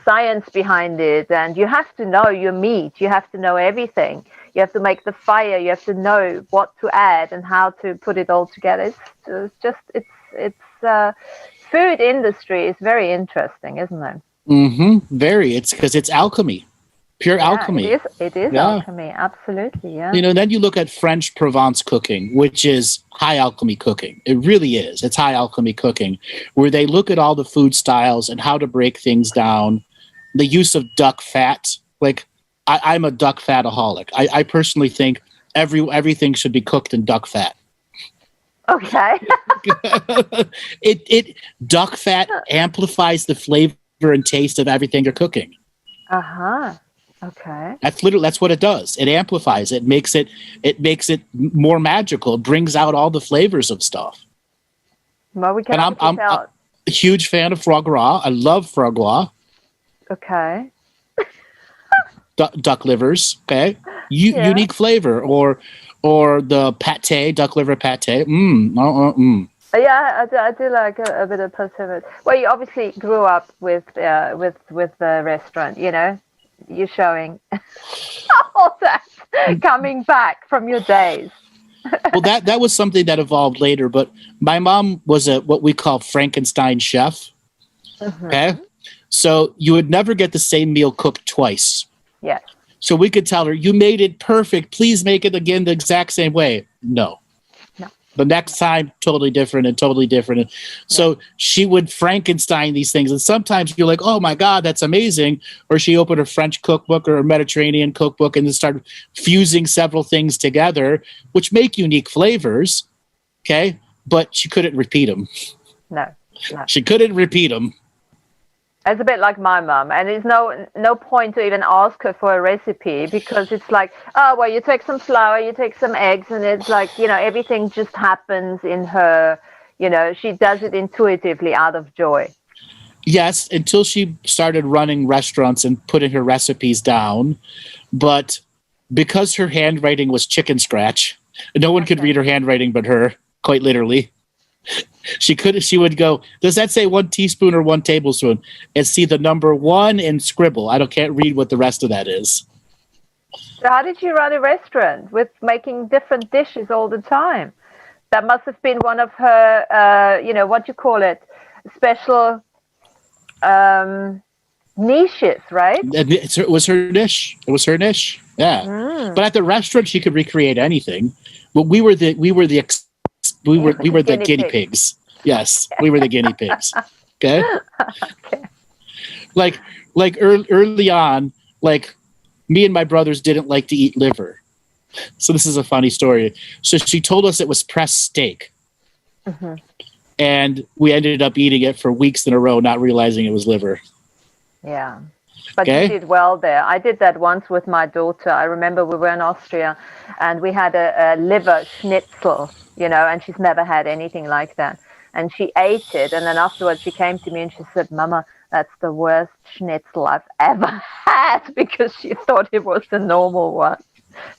science behind it. And you have to know your meat. You have to know everything. You have to make the fire. You have to know what to add and how to put it all together. It's food industry is very interesting, isn't it? Very. It's because it's alchemy, pure alchemy. It is alchemy, absolutely. Yeah. Then you look at French Provence cooking, which is high alchemy cooking. It really is. It's high alchemy cooking, where they look at all the food styles and how to break things down. The use of duck fat. Like, I'm a duck fataholic. I personally think everything should be cooked in duck fat. Okay. It duck fat amplifies the flavor and taste of everything you're cooking. Okay. That's what it does. It amplifies it, makes it more magical. It brings out all the flavors of stuff. Well, we can. And I'm a huge fan of foie gras. I love foie gras. Okay. Duck livers. Okay. Unique flavor, or the pate, duck liver pate. Yeah, I do like a bit of pate. Well, you obviously grew up with the restaurant. You know, you're showing all that coming back from your days. Well, that was something that evolved later. But my mom was what we call Frankenstein chef. Okay, so you would never get the same meal cooked twice. Yes. So we could tell her, "You made it perfect. Please make it again the exact same way." No. The next time, totally different. And so she would Frankenstein these things. And sometimes you're like, oh my God, that's amazing. Or she opened a French cookbook or a Mediterranean cookbook and then started fusing several things together, which make unique flavors. Okay. But she couldn't repeat them. No. She couldn't repeat them. It's a bit like my mum, and there's no point to even ask her for a recipe, because it's like, oh, well, you take some flour, you take some eggs, and it's like, you know, everything just happens in her, you know, she does it intuitively out of joy. Yes, until she started running restaurants and putting her recipes down. But because her handwriting was chicken scratch, no one could read her handwriting but her, quite literally. She would go, does that say 1 teaspoon or 1 tablespoon? And see the number 1 and scribble. Can't read what the rest of that is. So how did you run a restaurant with making different dishes all the time? That must have been one of her, what you call it, special niches, right? It was her niche. Yeah. But at the restaurant, she could recreate anything. But we were the guinea pigs. Yes, we were the guinea pigs. Okay. Like early on, like me and my brothers didn't like to eat liver. So this is a funny story. So she told us it was pressed steak. And we ended up eating it for weeks in a row, not realizing it was liver. Yeah. But you did well there. I did that once with my daughter. I remember we were in Austria and we had a liver schnitzel, you know, and she's never had anything like that. And she ate it. And then afterwards she came to me and she said, Mama, that's the worst schnitzel I've ever had, because she thought it was the normal one.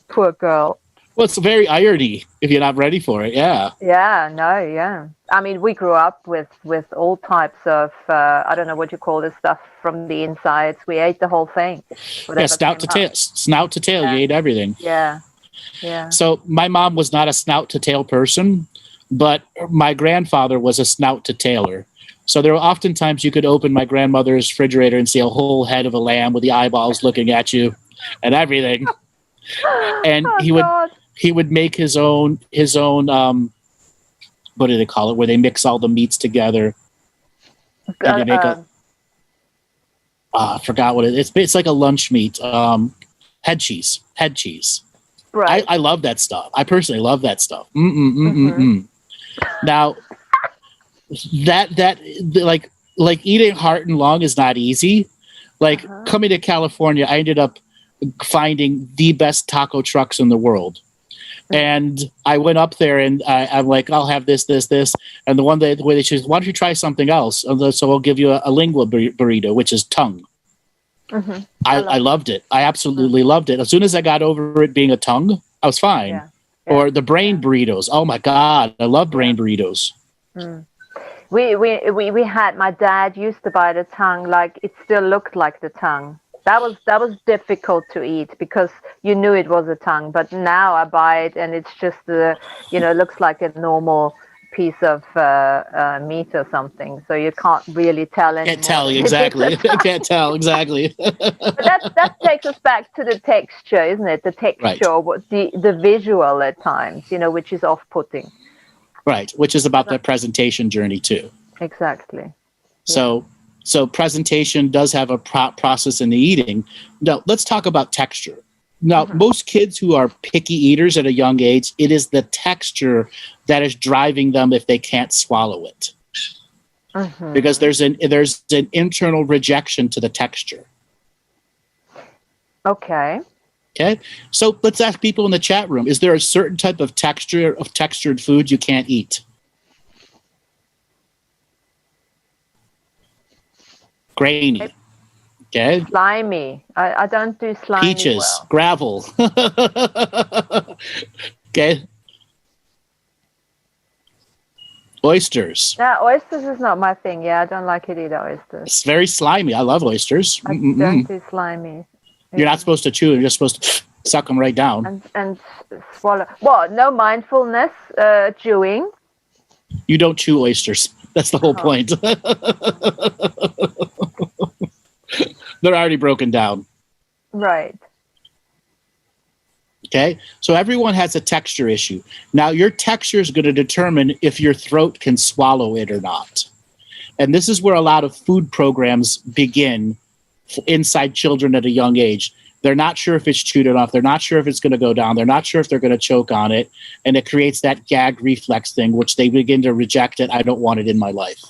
Poor girl. Well, it's very irony if you're not ready for it. Yeah. Yeah, no, yeah. I mean, we grew up with all types of, I don't know what you call this stuff from the insides. We ate the whole thing. Yeah, snout to tail. Yeah. You ate everything. Yeah. Yeah. So my mom was not a snout to tail person, but my grandfather was a snout to tailer. So there were oftentimes you could open my grandmother's refrigerator and see a whole head of a lamb with the eyeballs looking at you and everything. And he would make his own what do they call it, where they mix all the meats together. And you make I forgot what it is. It's like a lunch meat. Head cheese. Right. I love that stuff. I personally love that stuff. Now that like eating heart and lung is not easy. Like coming to California, I ended up finding the best taco trucks in the world. And I went up there and I'm like, I'll have this. And the way they said, why don't you try something else? And so I'll give you a lingua burrito, which is tongue. I loved it. I absolutely loved it. As soon as I got over it being a tongue, I was fine. Yeah. Or the brain burritos. Oh my God. I love brain burritos. We had, my dad used to buy the tongue, like it still looked like the tongue. That was difficult to eat because you knew it was a tongue. But now I buy it and it's just it looks like a normal piece of meat or something, so you can't really tell anymore. Can't tell exactly. Can't tell exactly. But that takes us back to the texture, isn't it? The texture, right. the visual at times, which is off-putting. Right, which is about the presentation journey too. Exactly. So presentation does have a process in the eating. Now, let's talk about texture. Now, most kids who are picky eaters at a young age, it is the texture that is driving them if they can't swallow it. Because there's an internal rejection to the texture. Okay. So let's ask people in the chat room, is there a certain type of textured food you can't eat? Grainy. Okay. Slimy. I don't do slimy. Peaches, well. Gravel. Okay. Oysters. Yeah, oysters is not my thing. Yeah, I don't like it either, oysters. It's very slimy. I love oysters. I don't do slimy. You're not supposed to chew. You're just supposed to suck them right down. And swallow. Well, no mindfulness chewing. You don't chew oysters. That's the whole point. They're already broken down. Right. Okay, so everyone has a texture issue. Now, your texture is going to determine if your throat can swallow it or not. And this is where a lot of food programs begin inside children at a young age. They're not sure if it's chewed enough. They're not sure if it's going to go down. They're not sure if they're going to choke on it. And it creates that gag reflex thing, which they begin to reject it. I don't want it in my life.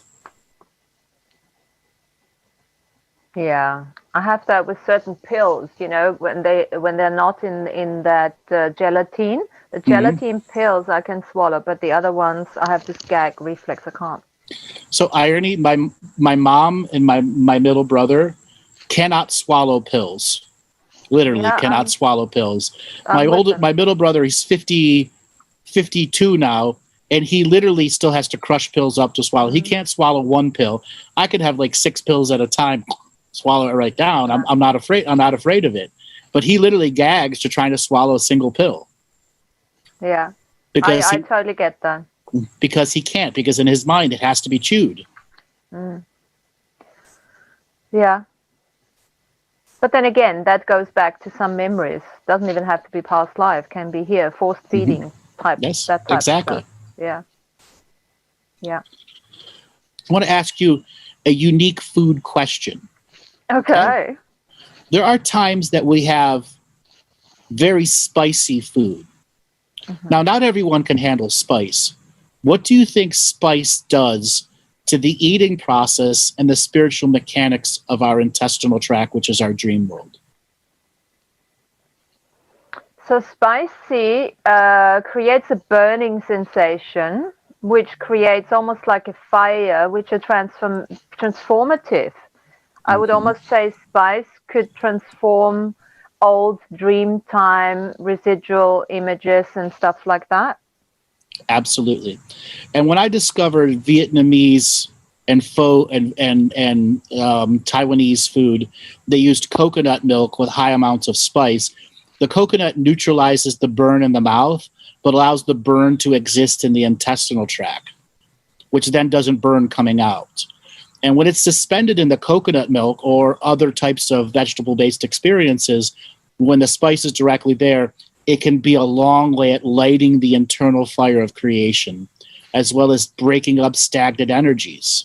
Yeah, I have that with certain pills, when they're not in that gelatine. The gelatine pills I can swallow, but the other ones I have this gag reflex. I can't. So irony, my mom and my middle brother cannot swallow pills. Literally cannot swallow pills. My middle brother, he's 52 now, and he literally still has to crush pills up to swallow. He can't swallow one pill. I could have like 6 pills at a time. Swallow it right down. I'm not afraid. I'm not afraid of it. But he literally gags to trying to swallow a single pill. Yeah, because I totally get that. Because he can't. Because in his mind, it has to be chewed. Yeah. But then again, that goes back to some memories. Doesn't even have to be past life. Can be here, forced feeding type. Yes, that type exactly. Of stuff. Yeah. Yeah. I want to ask you a unique food question. Okay. There are times that we have very spicy food. Now, not everyone can handle spice. What do you think spice does to the eating process and the spiritual mechanics of our intestinal tract, which is our dream world? So spicy creates a burning sensation, which creates almost like a fire, which are transformative. I would almost say spice could transform old dream time, residual images and stuff like that. Absolutely. And when I discovered Vietnamese and pho and Taiwanese food, they used coconut milk with high amounts of spice. The coconut neutralizes the burn in the mouth, but allows the burn to exist in the intestinal tract, which then doesn't burn coming out. And when it's suspended in the coconut milk or other types of vegetable-based experiences, when the spice is directly there, it can be a long way at lighting the internal fire of creation, as well as breaking up stagnant energies.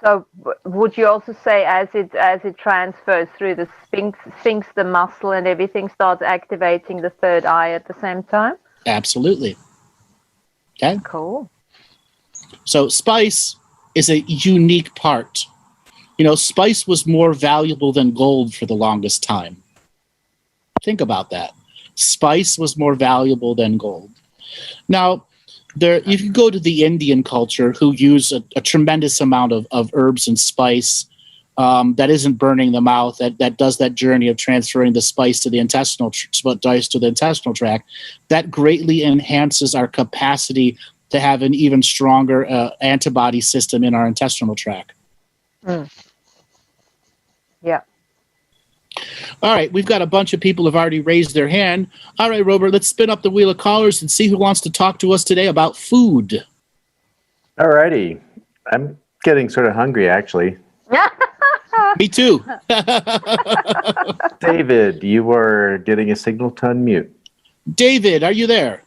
So would you also say as it transfers through the sphinx, the muscle and everything starts activating the third eye at the same time? Absolutely. Okay. Cool. So spice is a unique part. Spice was more valuable than gold for the longest time. Think about that. Spice was more valuable than gold. Now, if you go to the Indian culture, who use a tremendous amount of herbs and spice that isn't burning the mouth, that does that journey of transferring the spice to the intestinal tract, that greatly enhances our capacity to have an even stronger antibody system in our intestinal tract. Yeah. All right, we've got a bunch of people who've already raised their hand. All right, Robert, let's spin up the wheel of callers and see who wants to talk to us today about food. Alrighty. I'm getting sort of hungry, actually. Me too. David, you were getting a signal to unmute. David, are you there?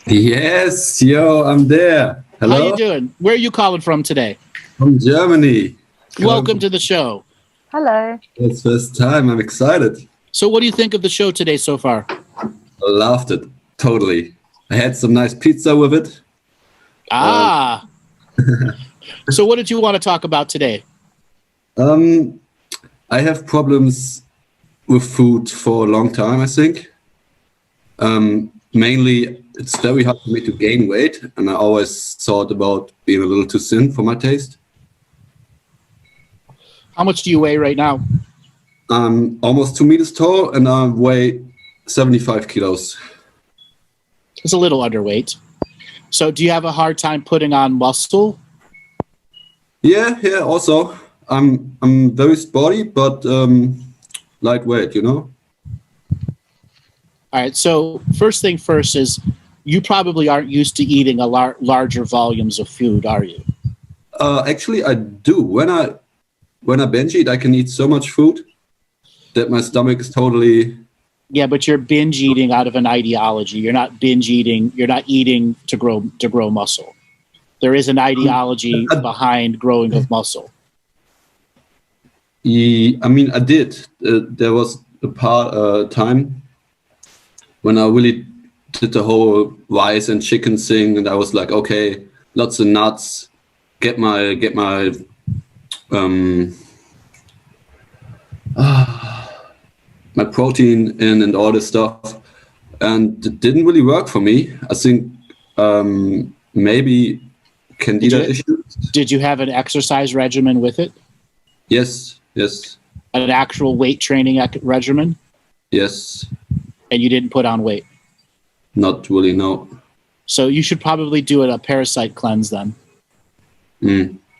Yes, yo, I'm there. Hello? How you doing? Where are you calling from today? From Germany. Welcome to the show. Hello. It's first time. I'm excited. So what do you think of the show today so far? I loved it. Totally. I had some nice pizza with it. Ah. So what did you want to talk about today? I have problems with food for a long time, I think. Mainly, it's very hard for me to gain weight, and I always thought about being a little too thin for my taste. How much do you weigh right now? I'm almost 2 meters tall, and I weigh 75 kilos. It's a little underweight. So do you have a hard time putting on muscle? Yeah, also. I'm very sporty, but lightweight, you know? All right. So first thing first is you probably aren't used to eating a larger volumes of food, are you? Actually, I do. When I binge eat, I can eat so much food that my stomach is totally... Yeah, but you're binge eating out of an ideology. You're not binge eating. You're not eating to grow muscle. There is an ideology behind growing of muscle. I mean, I did. There was a time when I really did the whole rice and chicken thing, and I was like, okay, lots of nuts, get my my protein in and all this stuff, and it didn't really work for me. I think maybe candida issues. Did you have an exercise regimen with it? Yes. An actual weight training regimen? Yes. And you didn't put on weight? Not really, no. So you should probably do a parasite cleanse then.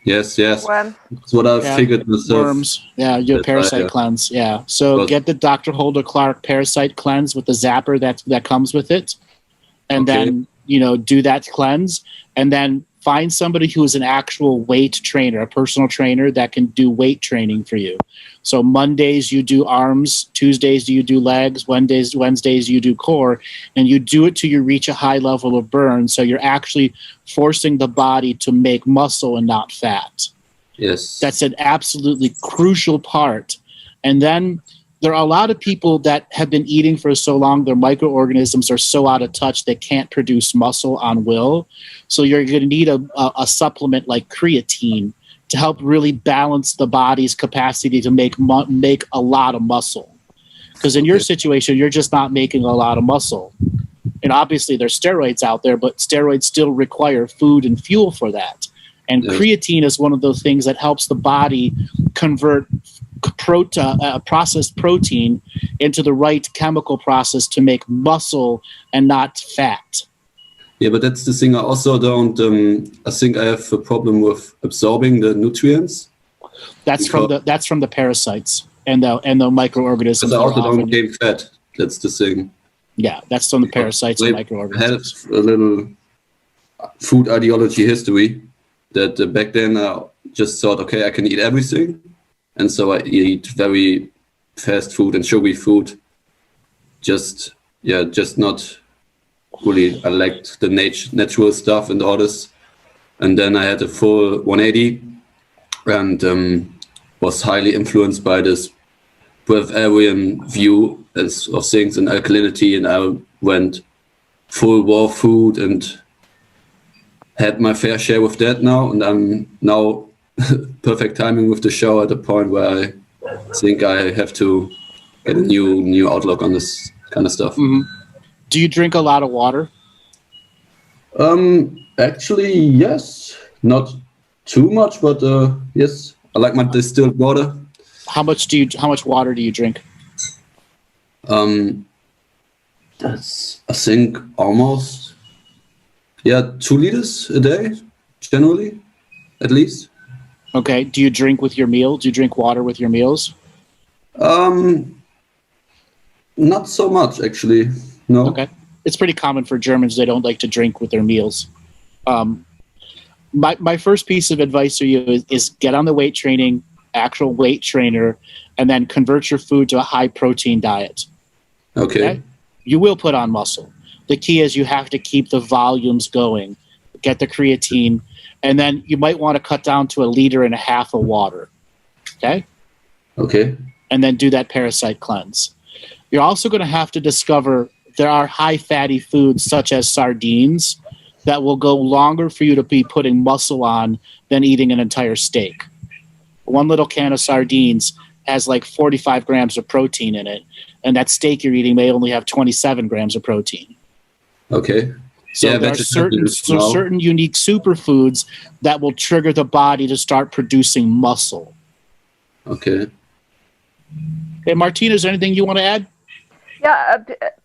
Yes. Worms. That's what I figured myself. Worms. Yeah, you do a parasite cleanse. Yeah. So get the Dr. Holder Clark parasite cleanse with the zapper that comes with it. And then, do that cleanse. And then find somebody who is an actual weight trainer, a personal trainer that can do weight training for you. So Mondays you do arms, Tuesdays you do legs, Wednesdays you do core, and you do it till you reach a high level of burn. So you're actually forcing the body to make muscle and not fat. Yes. That's an absolutely crucial part. And then there are a lot of people that have been eating for so long, their microorganisms are so out of touch they can't produce muscle on will. So you're going to need a supplement like creatine to help really balance the body's capacity to make a lot of muscle. Because in your situation, you're just not making a lot of muscle. And obviously there's steroids out there, but steroids still require food and fuel for that. And creatine is one of those things that helps the body convert processed protein into the right chemical process to make muscle and not fat. Yeah, but that's the thing. I also don't. I think I have a problem with absorbing the nutrients. That's from the parasites and the microorganisms. Because I also don't gain fat. That's the thing. Yeah, that's from the parasites and microorganisms. I have a little food ideology history that back then I just thought, okay, I can eat everything. And so I eat very fast food and sugary food. Just not really. I liked the natural stuff and all this. And then I had a full 180 and was highly influenced by this Breatharian view of things and alkalinity. And I went full raw food and had my fair share with that now. And I'm now perfect timing with the show at the point where I think I have to get a new outlook on this kind of stuff. Mm-hmm. Do you drink a lot of water? Actually, yes. Not too much, but yes. I like my distilled water. How much water do you drink? That's, I think, almost 2 liters a day, generally, at least. Okay. Do you drink with your meal? Do you drink water with your meals? Not so much, actually. No. Okay. It's pretty common for Germans. They don't like to drink with their meals. my first piece of advice for you is get on the weight training, actual weight trainer, and then convert your food to a high protein diet. Okay. You will put on muscle. The key is you have to keep the volumes going, get the creatine, and then you might want to cut down to 1.5 liters of water. Okay? Okay. And then do that parasite cleanse. You're also going to have to discover there are high fatty foods such as sardines that will go longer for you to be putting muscle on than eating an entire steak. One little can of sardines has like 45 grams of protein in it, and that steak you're eating may only have 27 grams of protein. Okay. So Yeah, there are certain unique superfoods that will trigger the body to start producing muscle. Okay. Hey, Martina, is there anything you want to add? Yeah,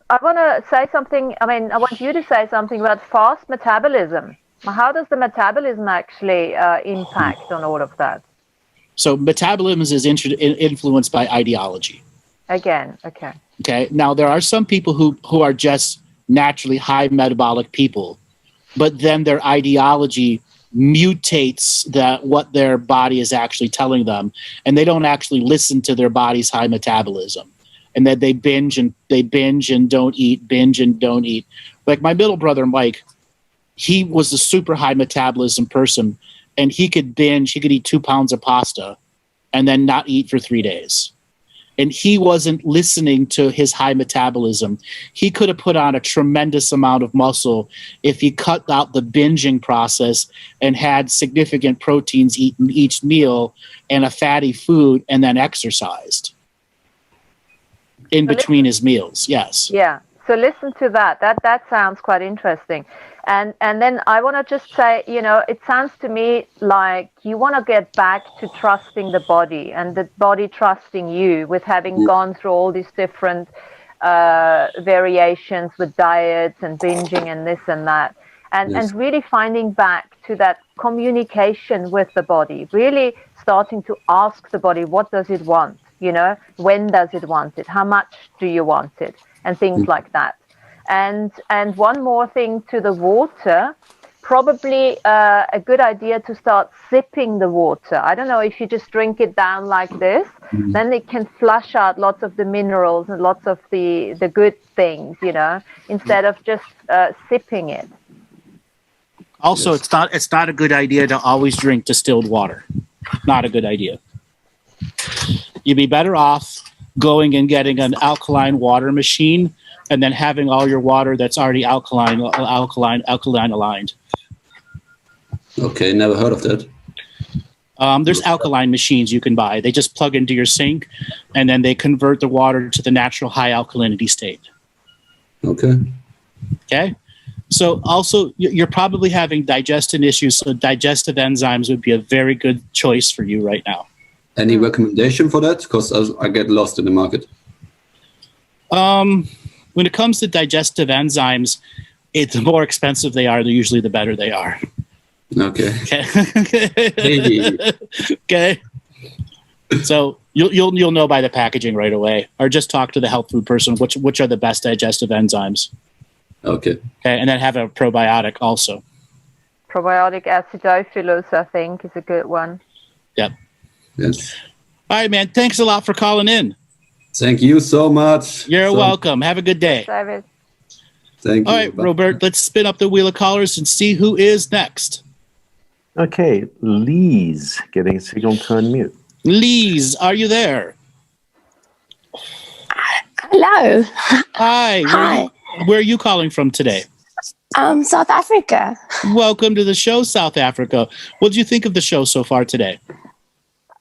I want to say something. I mean, I want you to say something about fast metabolism. How does the metabolism actually impact on all of that? So metabolism is influenced by ideology. Again, okay. Okay. Now, there are some people who are just naturally high metabolic people, but then their ideology mutates what their body is actually telling them, and they don't actually listen to their body's high metabolism, and that they binge and don't eat, binge and don't eat. Like my middle brother Mike, he was a super high metabolism person, and he could eat 2 pounds of pasta and then not eat for 3 days. And he wasn't listening to his high metabolism. He could have put on a tremendous amount of muscle if he cut out the binging process and had significant proteins eaten each meal and a fatty food and then exercised in between his meals. Yes. Yeah. So listen to that. That sounds quite interesting. And then I want to just say, it sounds to me like you want to get back to trusting the body and the body trusting you with having gone through all these different variations with diets and binging and this and that. And really finding back to that communication with the body, really starting to ask the body, what does it want? When does it want it? How much do you want it? And things like that. And one more thing to the water, probably a good idea to start sipping the water. I don't know, if you just drink it down like this, then it can flush out lots of the minerals and lots of the good things, instead of just sipping it. Also, it's not a good idea to always drink distilled water. Not a good idea. You'd be better off going and getting an alkaline water machine and then having all your water that's already alkaline aligned. Okay, never heard of that. There's alkaline machines you can buy. They just plug into your sink, and then they convert the water to the natural high alkalinity state. Okay. Okay. So also, you're probably having digestion issues, so digestive enzymes would be a very good choice for you right now. Any recommendation for that? Because I get lost in the market. When it comes to digestive enzymes, the more expensive they are, usually the better they are. Okay. Okay. So you'll know by the packaging right away, or just talk to the health food person which are the best digestive enzymes. Okay. Okay, and then have a probiotic also. Probiotic acidophilus, I think, is a good one. Yep. Yes. All right, man. Thanks a lot for calling in. Thank you so much. You're welcome. Have a good day. David. Thank you. All right, Robert, let's spin up the wheel of callers and see who is next. Okay, Lee's getting a signal to unmute. Lise, are you there? Hello. Hi. Hi. Where are you calling from today? South Africa. Welcome to the show, South Africa. What did you think of the show so far today?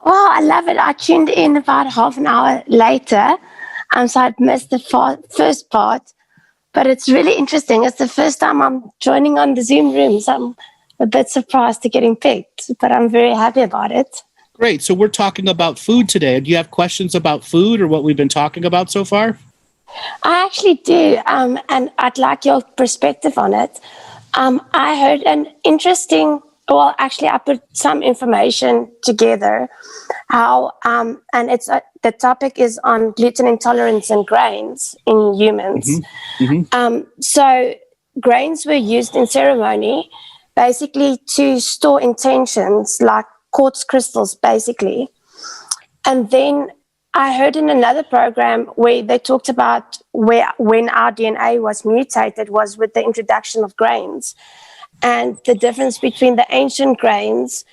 Well, I love it. I tuned in about half an hour later, so I'd missed the first part, but it's really interesting. It's the first time I'm joining on the Zoom room, so I'm a bit surprised to getting picked, but I'm very happy about it. Great. So we're talking about food today. Do you have questions about food or what we've been talking about so far? I actually do, and I'd like your perspective on it. I heard an interesting... Well, actually, I put some information together. How and it's the topic is on gluten intolerance and grains in humans. So grains were used in ceremony, basically to store intentions, like quartz crystals, basically. And then I heard in another program where they talked about when our DNA was mutated was with the introduction of grains, and the difference between the ancient grains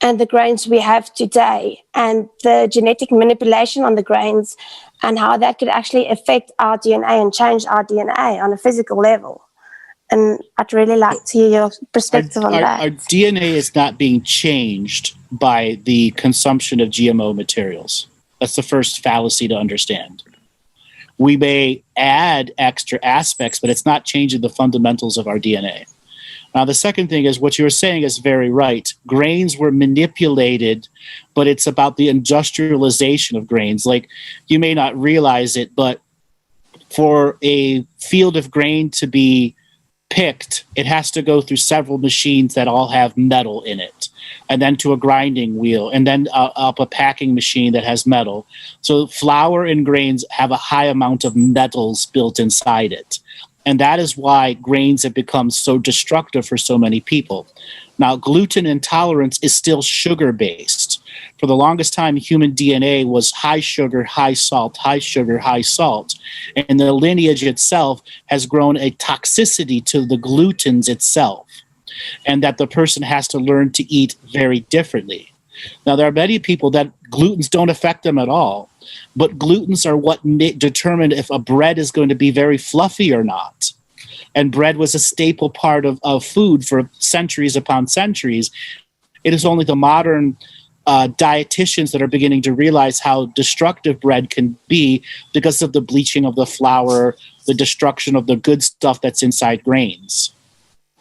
and the grains we have today, and the genetic manipulation on the grains, and how that could actually affect our DNA and change our DNA on a physical level. And I'd really like to hear your perspective on that. Our DNA is not being changed by the consumption of GMO materials. That's the first fallacy to understand. We may add extra aspects, but it's not changing the fundamentals of our DNA. Now, the second thing is what you were saying is very right. Grains were manipulated, but it's about the industrialization of grains. Like, you may not realize it, but for a field of grain to be picked, it has to go through several machines that all have metal in it, and then to a grinding wheel, and then up a packing machine that has metal. So flour and grains have a high amount of metals built inside it. And that is why grains have become so destructive for so many people. Now, gluten intolerance is still sugar-based. For the longest time, human DNA was high sugar, high salt, high sugar, high salt. And the lineage itself has grown a toxicity to the glutens itself, and that the person has to learn to eat very differently. Now, there are many people that glutens don't affect them at all, but glutens are what determine if a bread is going to be very fluffy or not. And bread was a staple part of food for centuries upon centuries. It is only the modern dietitians that are beginning to realize how destructive bread can be because of the bleaching of the flour, the destruction of the good stuff that's inside grains.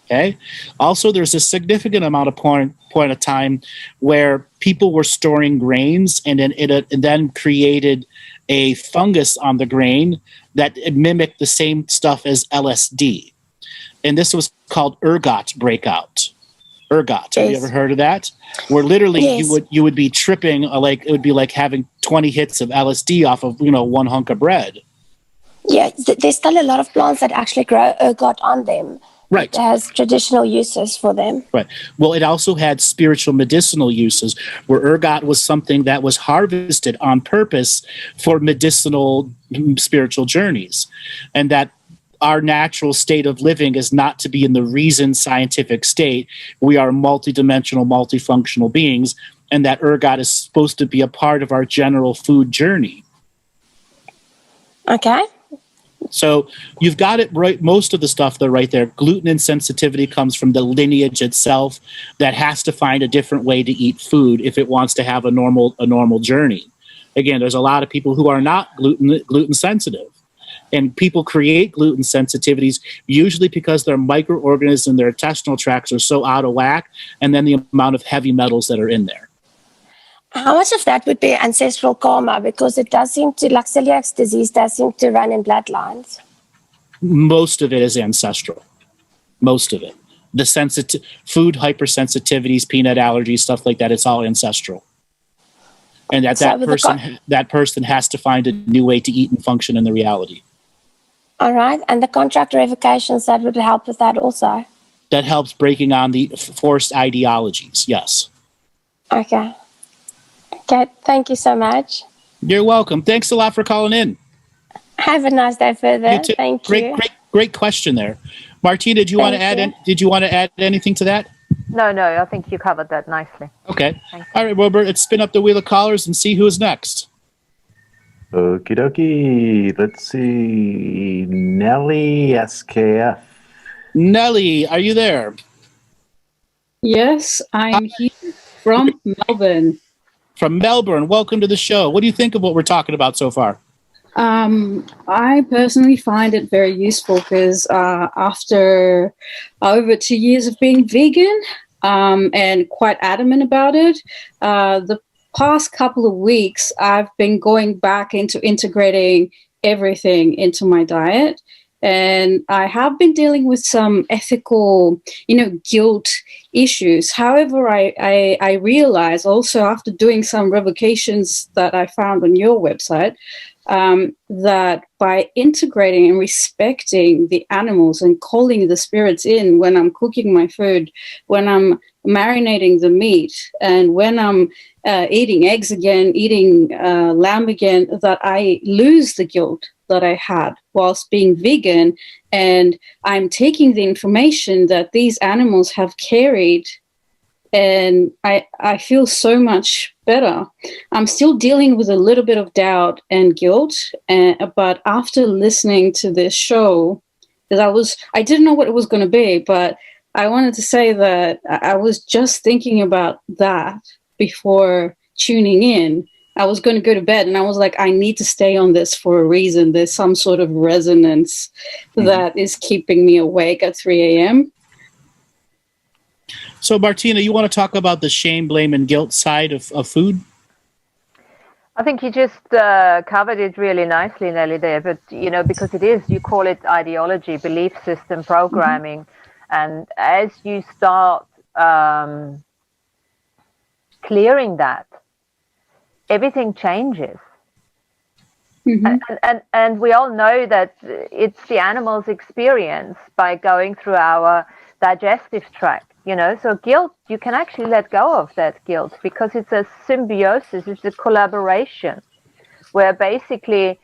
Okay. Also, there's a significant amount of point of time where people were storing grains, and then it then created a fungus on the grain that mimicked the same stuff as LSD, and this was called ergot breakout. Ergot. Have you ever heard of that? Where literally you would be tripping, like it would be like having 20 hits of LSD off of one hunk of bread. Yeah, there's still a lot of plants that actually grow ergot on them. Right. It has traditional uses for them. Right. Well, it also had spiritual medicinal uses, where ergot was something that was harvested on purpose for medicinal spiritual journeys. And that our natural state of living is not to be in the reasoned scientific state. We are multidimensional, multifunctional beings, and that ergot is supposed to be a part of our general food journey. Okay. So you've got it right. Most of the stuff though right there. Gluten insensitivity comes from the lineage itself that has to find a different way to eat food if it wants to have a normal journey. Again, there's a lot of people who are not gluten sensitive, and people create gluten sensitivities usually because their microorganisms in their intestinal tracts are so out of whack, and then the amount of heavy metals that are in there. How much of that would be ancestral karma? Because it does seem to, like celiac disease, does seem to run in bloodlines. Most of it is ancestral. Most of it. The food hypersensitivities, peanut allergies, stuff like that, it's all ancestral. And that person has to find a new way to eat and function in the reality. All right. And the contract revocations, that would help with that also? That helps breaking on the forced ideologies, yes. Okay. Okay, thank you so much. You're welcome. Thanks a lot for calling in. Have a nice day further. Thank you. Great question there. Martina, did you want to add anything to that? No, I think you covered that nicely. Okay. All right, Robert, let's spin up the wheel of callers and see who's next. Okie dokie. Let's see. Nelly SKF. Nelly, are you there? Yes, I'm here from Melbourne. From Melbourne. Welcome to the show. What do you think of what we're talking about so far? I personally find it very useful because after over 2 years of being vegan and quite adamant about it, the past couple of weeks I've been going back into integrating everything into my diet. And I have been dealing with some ethical, guilt issues. However, I realized also after doing some revocations that I found on your website, that by integrating and respecting the animals and calling the spirits in when I'm cooking my food, when I'm marinating the meat, and when I'm eating eggs again, eating lamb again, that I lose the guilt that I had whilst being vegan, and I'm taking the information that these animals have carried, and I feel so much better. I'm still dealing with a little bit of doubt and guilt, but after listening to this show, because I didn't know what it was going to be, but I wanted to say that I was just thinking about that before tuning in. I was going to go to bed, and I was like, I need to stay on this for a reason. There's some sort of resonance that is keeping me awake at 3 a.m. So, Martina, you want to talk about the shame, blame, and guilt side of food? I think you just covered it really nicely, Nelly, there. But, because it is, you call it ideology, belief system, programming. And as you start clearing that, everything changes. And we all know that it's the animal's experience by going through our digestive tract, So guilt, you can actually let go of that guilt because it's a symbiosis, it's a collaboration where basically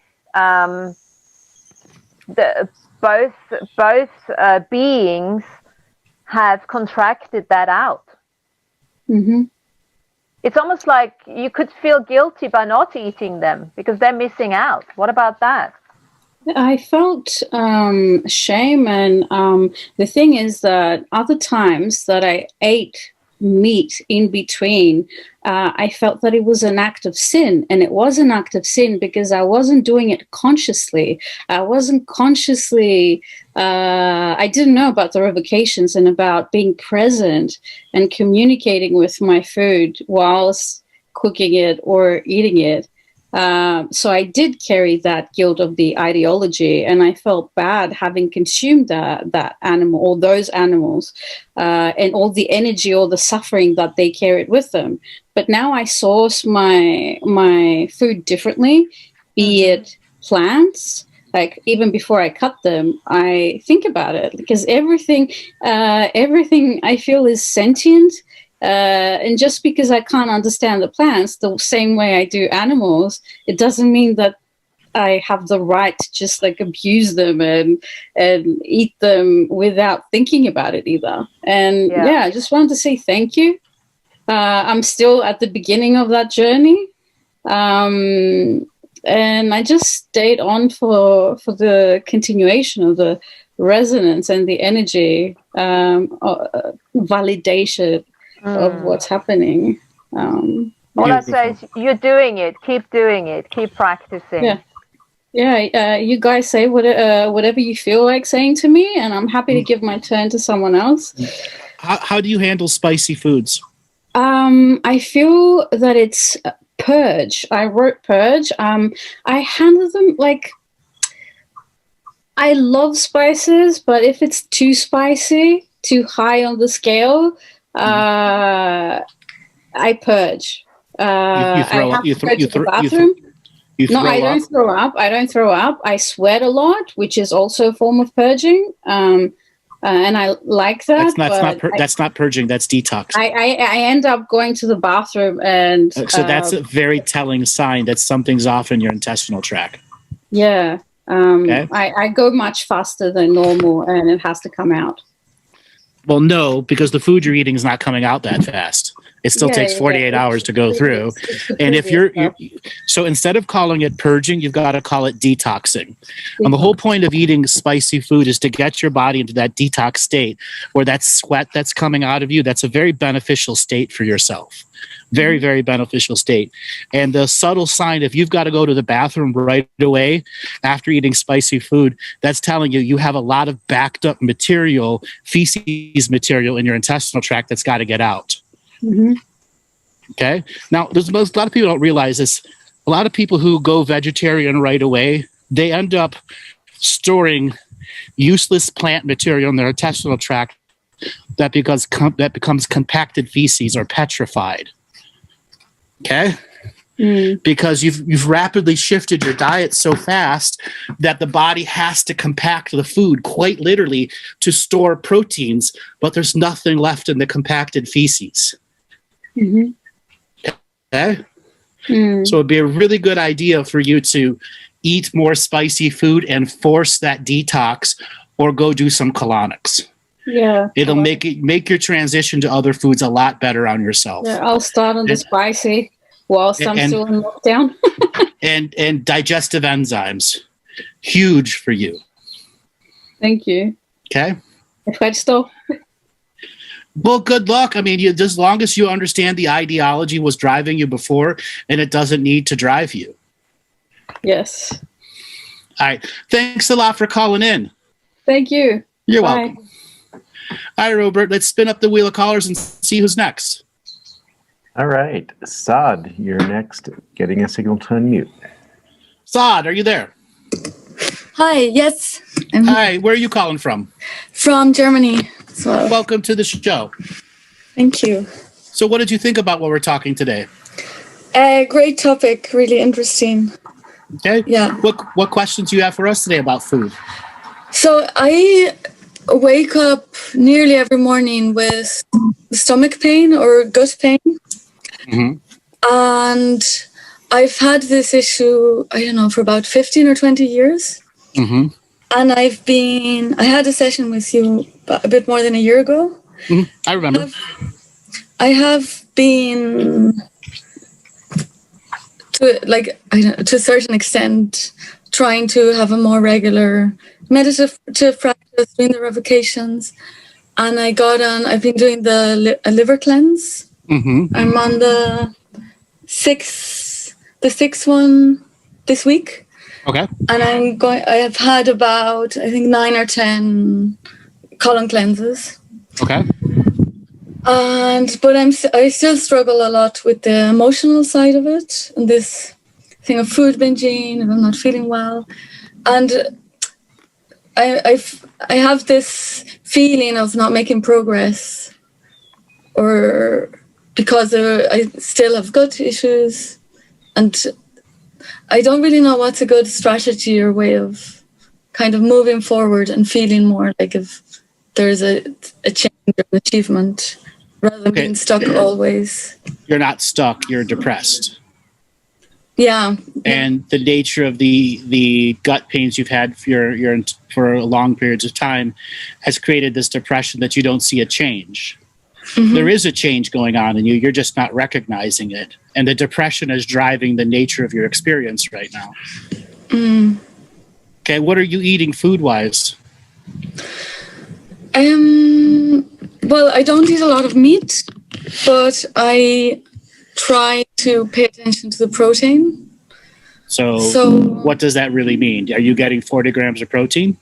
both beings have contracted that out. It's almost like you could feel guilty by not eating them because they're missing out. What about that? I felt shame, and the thing is that other times that I ate meat in between, I felt that it was an act of sin, and it was an act of sin because I wasn't doing it consciously. I wasn't consciously, I didn't know about the revocations and about being present and communicating with my food whilst cooking it or eating it. So I did carry that guilt of the ideology, and I felt bad having consumed that animal or those animals, and all the energy or the suffering that they carried with them. But now I source my food differently, be it plants. Like even before I cut them, I think about it because everything I feel is sentient. And just because I can't understand the plants the same way I do animals, it doesn't mean that I have the right to just like abuse them and eat them without thinking about it either. And I just wanted to say thank you. I'm still at the beginning of that journey. And I just stayed on for the continuation of the resonance and the energy, validation of what's happening. All I say is you're doing it. Keep doing it. Keep practicing. You guys say whatever you feel like saying to me, and I'm happy to give my turn to someone else. How do you handle spicy foods? I feel that it's purge. I wrote purge. I handle them like I love spices, but if it's too spicy, too high on the scale, I purge. I have to go to the bathroom. No, I don't throw up. I sweat a lot, which is also a form of purging. And I like that. That's not purging. That's detox. I end up going to the bathroom, and so that's a very telling sign that something's off in your intestinal tract. Yeah. Okay. I go much faster than normal, and it has to come out. Well, no, because the food you're eating is not coming out that fast. It still takes 48 hours to go through. And if so instead of calling it purging, you've got to call it detoxing. And the whole point of eating spicy food is to get your body into that detox state where that sweat that's coming out of you, that's a very beneficial state for yourself. Very, very beneficial state. And the subtle sign, if you've got to go to the bathroom right away after eating spicy food, that's telling you have a lot of backed up material, feces material in your intestinal tract that's got to get out. Okay. Now, a lot of people don't realize this. A lot of people who go vegetarian right away, they end up storing useless plant material in their intestinal tract that becomes compacted feces or petrified. Okay. because you've rapidly shifted your diet so fast that the body has to compact the food quite literally to store proteins, but there's nothing left in the compacted feces. Okay? So it'd be a really good idea for you to eat more spicy food and force that detox, or go do some colonics. Yeah. It'll make your transition to other foods a lot better on yourself. Yeah, I'll start on the spicy whilst I'm still in lockdown. and digestive enzymes. Huge for you. Thank you. Okay. Ευχαριστώ. Well, good luck. I mean, as long as you understand the ideology was driving you before, and it doesn't need to drive you. Yes. All right. Thanks a lot for calling in. Thank you. You're Bye. welcome. All right, Robert, let's spin up the wheel of callers and see who's next. All right. Saad, you're next. Getting a signal to unmute. Saad, are you there? Hi, yes. Hi, where are you calling from? From Germany. So, Welcome to the show. thank you. So what did you think about what we're talking today? Great topic, really interesting. Okay. Yeah. What questions do you have for us today about food? So I wake up nearly every morning with stomach pain or gut pain. And I've had this issue, I don't know, for about 15 or 20 years. And I had a session with you a bit more than a year ago. I remember. I have been, to a certain extent, trying to have a more regular meditative practice, doing the revocations. And I've been doing a liver cleanse. I'm on the sixth one this week. Okay. And I have had about, I think, 9 or 10 colon cleanses. Okay. But I still struggle a lot with the emotional side of it, and this thing of food binging if I'm not feeling well. And I have this feeling of not making progress, or because I still have gut issues, and I don't really know what's a good strategy or way of kind of moving forward and feeling more like if there's a change or an achievement rather than being stuck always. You're not stuck, you're depressed. Yeah. And the nature of the gut pains you've had for long periods of time has created this depression that you don't see a change. There is a change going on in you. You're just not recognizing it. And the depression is driving the nature of your experience right now. Okay, what are you eating food-wise? Well, I don't eat a lot of meat, but I try to pay attention to the protein. So what does that really mean? Are you getting 40 grams of protein?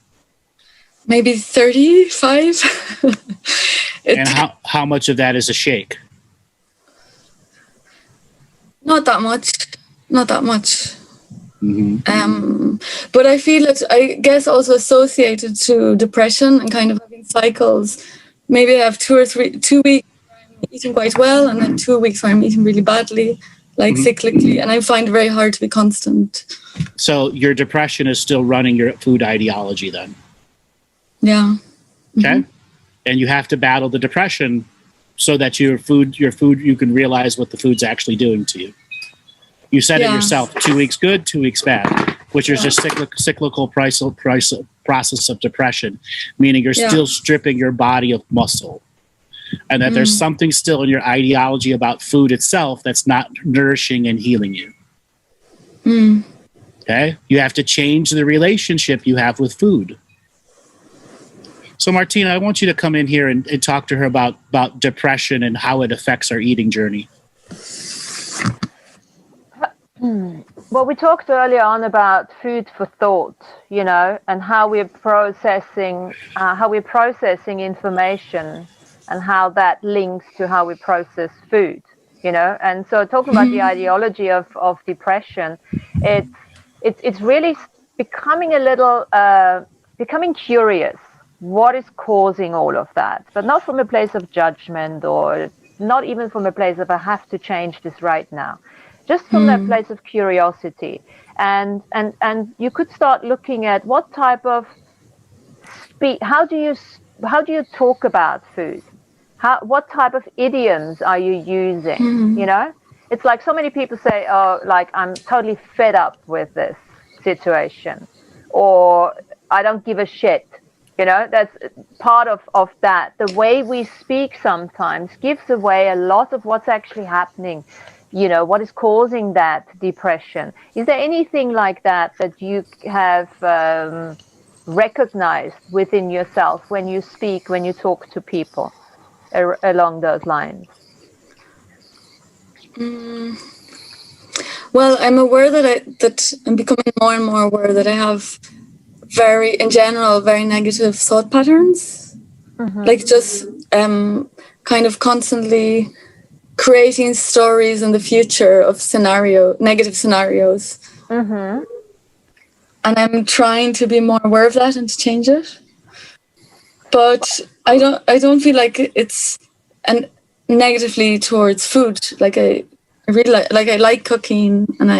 Maybe 35. And how much of that is a shake? Not that much. But I feel it, I guess, also associated to depression and kind of having cycles. Maybe I have 2 weeks where I'm eating quite well, and then 2 weeks where I'm eating really badly, like cyclically, and I find it very hard to be constant. So your depression is still running your food ideology then? Yeah. Okay. And you have to battle the depression so that your food, you can realize what the food's actually doing to you. You said it yourself, 2 weeks good, 2 weeks bad, which is just cyclical process of depression, meaning you're still stripping your body of muscle. And that there's something still in your ideology about food itself that's not nourishing and healing you. Okay? You have to change the relationship you have with food. So, Martina, I want you to come in here and talk to her about depression and how it affects our eating journey. Well, we talked earlier on about food for thought, and how we're processing information and how that links to how we process food, And so talking about the ideology of depression, it's really becoming becoming curious. What is causing all of that? But not from a place of judgment, or not even from a place of I have to change this right now. just from that place of curiosity. And you could start looking at what type of how do you talk about food? What type of idioms are you using? You know, it's like so many people say, oh, like, I'm totally fed up with this situation, or I don't give a shit. You know, that's part of that. The way we speak sometimes gives away a lot of what's actually happening, you know, what is causing that depression. Is there anything like that you have recognized within yourself when you speak, when you talk to people along those lines? Well, I'm aware that I'm becoming more and more aware that I have in general, very negative thought patterns. Like just kind of constantly creating stories in the future of negative scenarios. And I'm trying to be more aware of that and to change it. But I don't feel like it's negatively towards food. Like I really I like cooking, and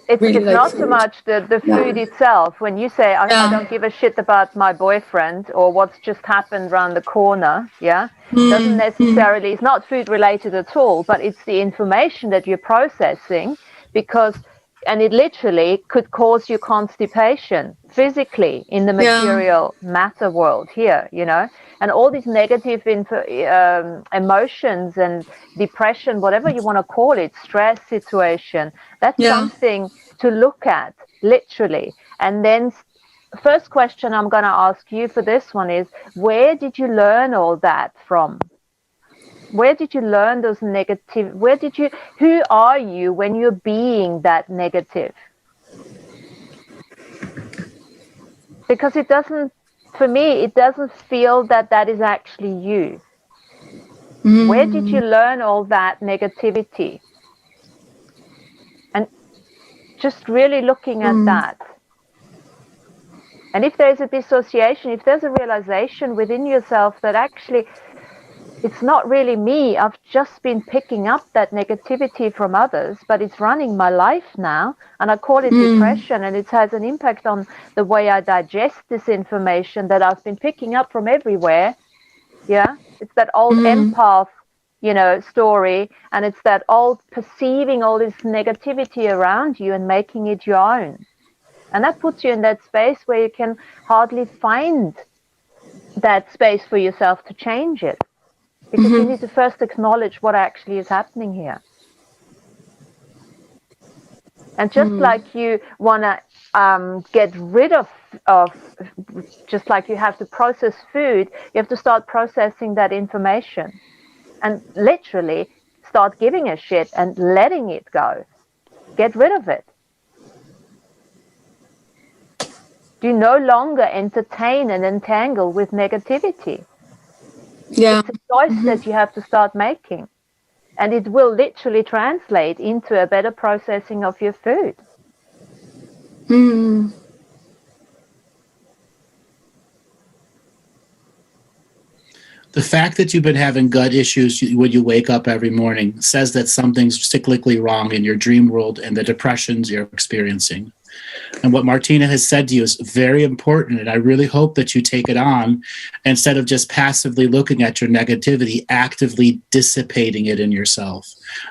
it's not so much the food itself. When you say I don't give a shit about my boyfriend or what's just happened around the corner, doesn't necessarily, it's not food related at all, but it's the information that you're processing, and it literally could cause you constipation physically in the material matter world here, you know, and all these negative emotions and depression, whatever you want to call it, stress situation, that's something to look at, literally. And then first question I'm going to ask you for this one is, where did you learn all that from? Where did you learn those negative? Who are you when you're being that negative? Because it doesn't, for me, it doesn't feel that is actually you. Where did you learn all that negativity? And just really looking at that. And if there's a dissociation, if there's a realization within yourself that actually it's not really me, I've just been picking up that negativity from others, but it's running my life now, and I call it depression, and it has an impact on the way I digest this information that I've been picking up from everywhere. Yeah, it's that old empath, you know, story, and it's that old perceiving all this negativity around you and making it your own. And that puts you in that space where you can hardly find that space for yourself to change it. Because you need to first acknowledge what actually is happening here. And just like you want to get rid of, just like you have to process food, you have to start processing that information. And literally start giving a shit and letting it go. Get rid of it. Do no longer entertain and entangle with negativity. It's a choice that you have to start making. And it will literally translate into a better processing of your food. The fact that you've been having gut issues when you wake up every morning says that something's cyclically wrong in your dream world and the depressions you're experiencing. And what Martina has said to you is very important, and I really hope that you take it on instead of just passively looking at your negativity, actively dissipating it in yourself,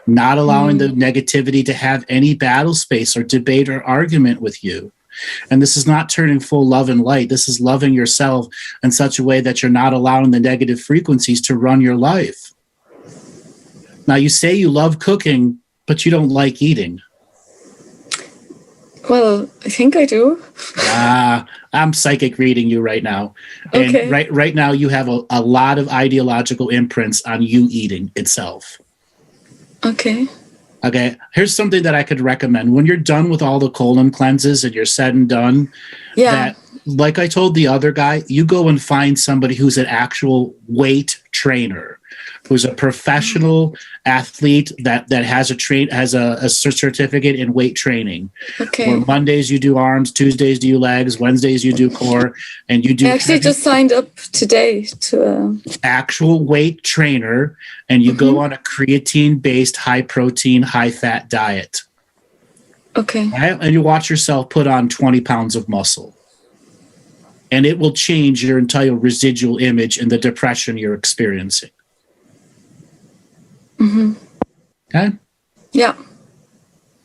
not allowing the negativity to have any battle space or debate or argument with you. And this is not turning full love and light. This is loving yourself in such a way that you're not allowing the negative frequencies to run your life. Now, you say you love cooking, but you don't like eating. Well, I think I do. I'm psychic reading you right now. Okay. And right now you have a lot of ideological imprints on you eating itself. Okay. Here's something that I could recommend. When you're done with all the colon cleanses and you're said and done, that, like I told the other guy, you go and find somebody who's an actual weight trainer, who's a professional athlete that has a certificate in weight training. Okay. Where Mondays you do arms, Tuesdays you do legs, Wednesdays you do core, and you do. I actually just signed up today to actual weight trainer, and you go on a creatine-based, high protein, high fat diet. Okay. Right? And you watch yourself put on 20 pounds of muscle. And it will change your entire residual image and the depression you're experiencing. Mm-hmm. Okay? Yeah,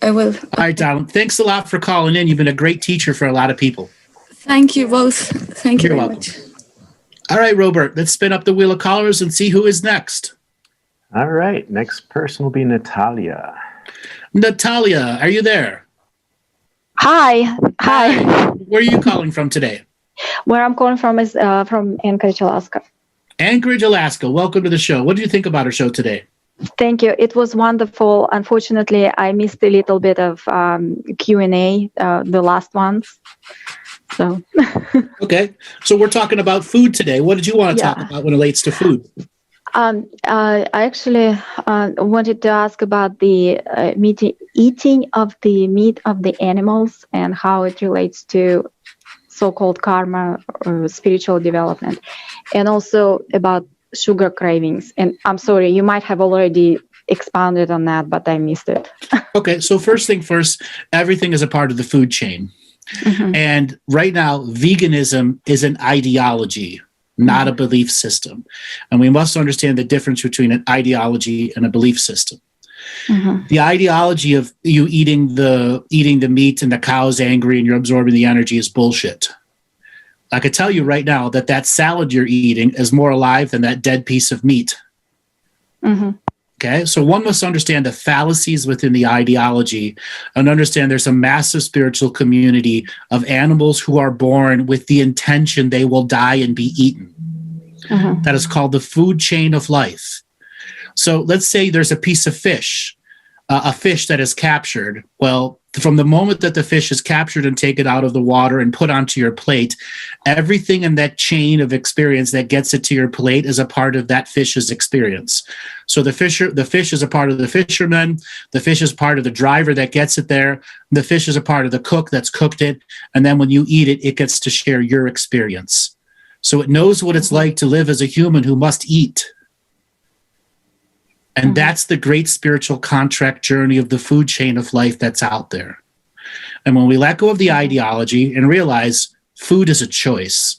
I will. All right, darling. Thanks a lot for calling in. You've been a great teacher for a lot of people. Thank you both. Thank you You're very welcome. much. All right, Robert, let's spin up the wheel of callers and see who is next. All right. Next person will be Natalia. Natalia, are you there? Hi. Where are you calling from today? Where I'm calling from is from Anchorage, Alaska. Anchorage, Alaska. Welcome to the show. What do you think about our show today? Thank you. It was wonderful. Unfortunately, I missed a little bit of Q&A, the last ones. So. Okay. So we're talking about food today. What did you want to talk about when it relates to food? I actually wanted to ask about the eating of the meat of the animals and how it relates to so-called karma or spiritual development, and also about sugar cravings. And I'm sorry, you might have already expounded on that, but I missed it. Okay, so first thing first, everything is a part of the food chain. Mm-hmm. And right now, veganism is an ideology, not a belief system. And we must understand the difference between an ideology and a belief system. Mm-hmm. The ideology of you eating the meat and the cow's angry and you're absorbing the energy is bullshit. I could tell you right now that salad you're eating is more alive than that dead piece of meat. Mm-hmm. Okay, so one must understand the fallacies within the ideology and understand there's a massive spiritual community of animals who are born with the intention they will die and be eaten. Mm-hmm. That is called the food chain of life. So let's say there's a piece of fish, a fish that is captured. Well, from the moment that the fish is captured and taken out of the water and put onto your plate, everything in that chain of experience that gets it to your plate is a part of that fish's experience. So the fish is a part of the fisherman. The fish is part of the driver that gets it there. The fish is a part of the cook that's cooked it. And then when you eat it, it gets to share your experience. So it knows what it's like to live as a human who must eat. And that's the great spiritual contract journey of the food chain of life that's out there. And when we let go of the ideology and realize food is a choice,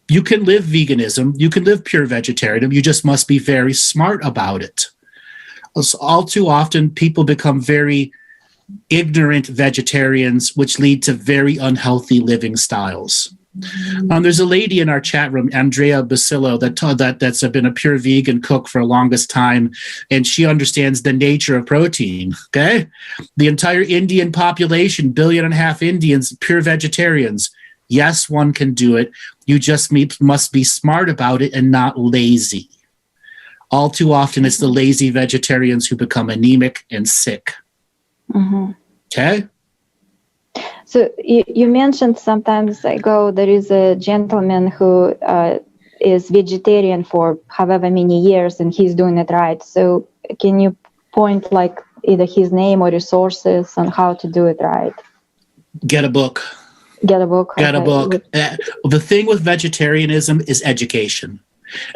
you can live veganism, you can live pure vegetarianism, you just must be very smart about it. All too often, people become very ignorant vegetarians, which lead to very unhealthy living styles. There's a lady in our chat room, Andrea Basilio, that's been a pure vegan cook for the longest time, and she understands the nature of protein. Okay, the entire Indian population, 1.5 billion Indians, pure vegetarians. Yes, one can do it. You just must be smart about it and not lazy. All too often, it's the lazy vegetarians who become anemic and sick. Mm-hmm. Okay. So you mentioned sometimes ago there is a gentleman who is vegetarian for however many years and he's doing it right. So can you point like either his name or resources on how to do it right? Get a book. Get a book. Get a book. The thing with vegetarianism is education.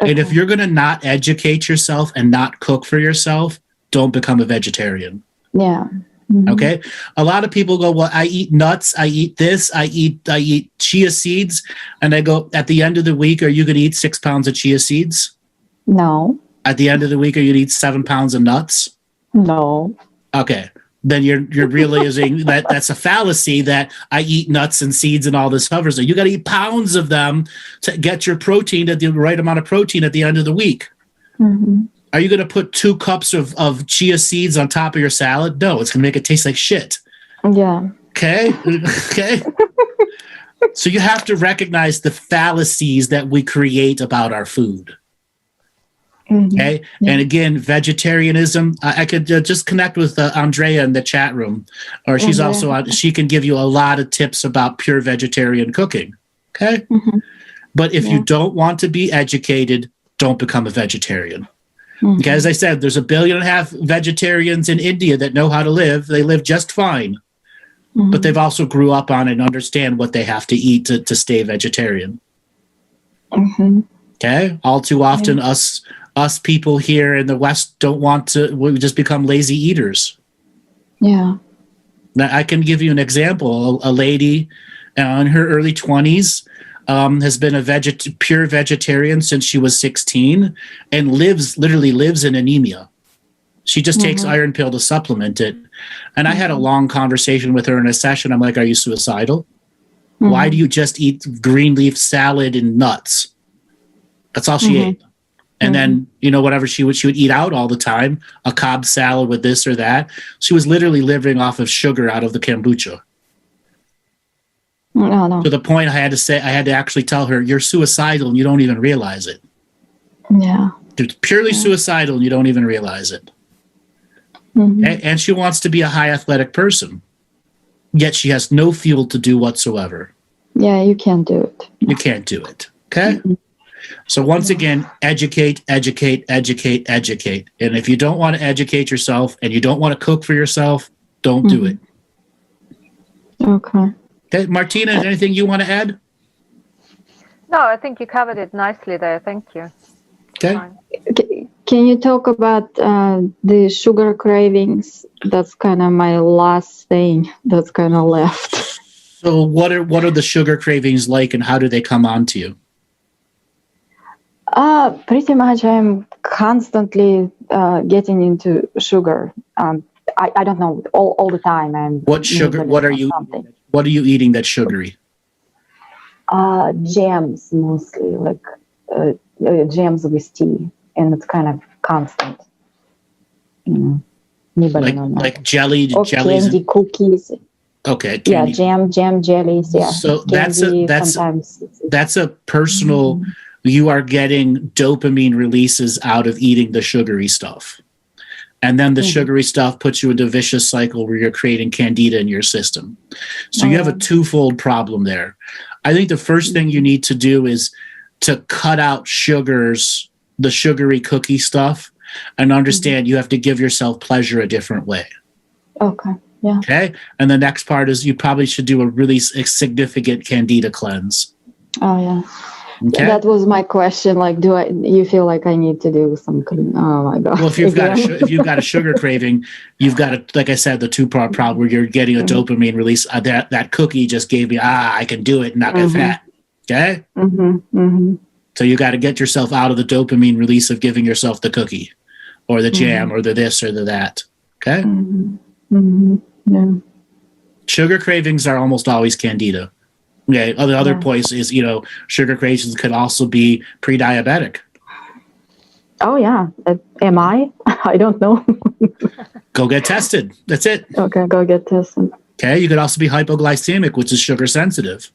Okay. And if you're going to not educate yourself and not cook for yourself, don't become a vegetarian. Yeah. Mm-hmm. Okay. A lot of people go, well, I eat nuts. I eat this. I eat chia seeds. And I go, at the end of the week, are you going to eat 6 pounds of chia seeds? No. At the end of the week, are you going to eat 7 pounds of nuts? No. Okay. Then you're realizing that's a fallacy that I eat nuts and seeds and all this hovers. You got to eat pounds of them to get your protein at the right amount of protein at the end of the week. Mm-hmm. Are you going to put 2 cups of chia seeds on top of your salad? No, it's going to make it taste like shit. Yeah. Okay. Okay. So you have to recognize the fallacies that we create about our food. Mm-hmm. Okay. Yeah. And again, vegetarianism, I could just connect with Andrea in the chat room, or she's also on, she can give you a lot of tips about pure vegetarian cooking. Okay. Mm-hmm. But if you don't want to be educated, don't become a vegetarian. Mm-hmm. Okay, as I said, there's 1.5 billion vegetarians in India that know how to live. They live just fine. Mm-hmm. But they've also grew up on it and understand what they have to eat to stay vegetarian. Mm-hmm. Okay? All too often, us people here in the West don't want to, we just become lazy eaters. Yeah. Now, I can give you an example. A lady in her early 20s has been a pure vegetarian since she was 16 and literally lives in anemia. She just takes iron pill to supplement it. And I had a long conversation with her in a session. I'm like, are you suicidal? Why do you just eat green leaf salad and nuts? That's all she ate. And then, whatever she would eat out all the time, a Cobb salad with this or that. She was literally living off of sugar out of the kombucha. No. To the point I had to actually tell her, you're suicidal and you don't even realize it. Yeah. You're purely suicidal and you don't even realize it. And she wants to be a high athletic person, yet she has no fuel to do whatsoever. Yeah, you can't do it. You can't do it. Okay? So once again, educate. And if you don't want to educate yourself and you don't want to cook for yourself, don't do it. Okay. Okay, Martina, is anything you want to add? No, I think you covered it nicely there. Thank you. Okay. Can you talk about the sugar cravings? That's kind of my last thing that's kind of left. So what are the sugar cravings like, and how do they come on to you? Pretty much I'm constantly getting into sugar. I don't know, all the time. And what sugar? What are you eating that's sugary? Jams mostly, like jams with tea, and it's kind of constant. Like jelly, or jellies, candy, cookies. Okay. Candy. Yeah, jam, jellies. Yeah. So candy, that's a personal. You are getting dopamine releases out of eating the sugary stuff. And then the sugary stuff puts you into a vicious cycle where you're creating candida in your system. So you have a twofold problem there. I think the first thing you need to do is to cut out the sugary cookie stuff, and understand you have to give yourself pleasure a different way. Okay. Yeah. Okay. And the next part is you probably should do a really significant candida cleanse. Oh, yeah. Okay. That was my question. Like, you feel like I need to do some clean? Oh my God. Well, if you've got a sugar craving, you've got like I said, the two-part problem where you're getting a dopamine release. That cookie just gave me, I can do it and not get fat. Okay. So you got to get yourself out of the dopamine release of giving yourself the cookie, or the jam, or the this or the that. Okay. Yeah. Sugar cravings are almost always candida. Okay. The other point is, sugar cravings could also be pre-diabetic. Oh yeah. Am I? I don't know. Go get tested. That's it. Okay, go get tested. Okay. You could also be hypoglycemic, which is sugar sensitive.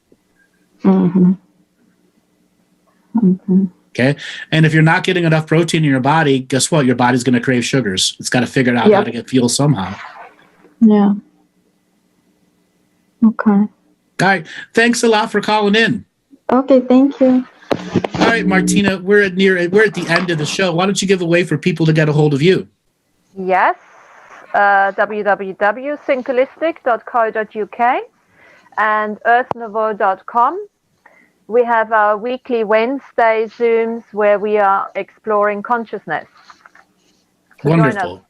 Okay. And if you're not getting enough protein in your body, guess what? Your body's going to crave sugars. It's got to figure out how to get fuel somehow. Yeah. Okay. All right. Thanks a lot for calling in. Okay. Thank you. All right, Martina, we're at the end of the show. Why don't you give a way for people to get a hold of you? Yes. www.synchholistic.co.uk and earthnouveau.com. We have our weekly Wednesday Zooms where we are exploring consciousness. So wonderful.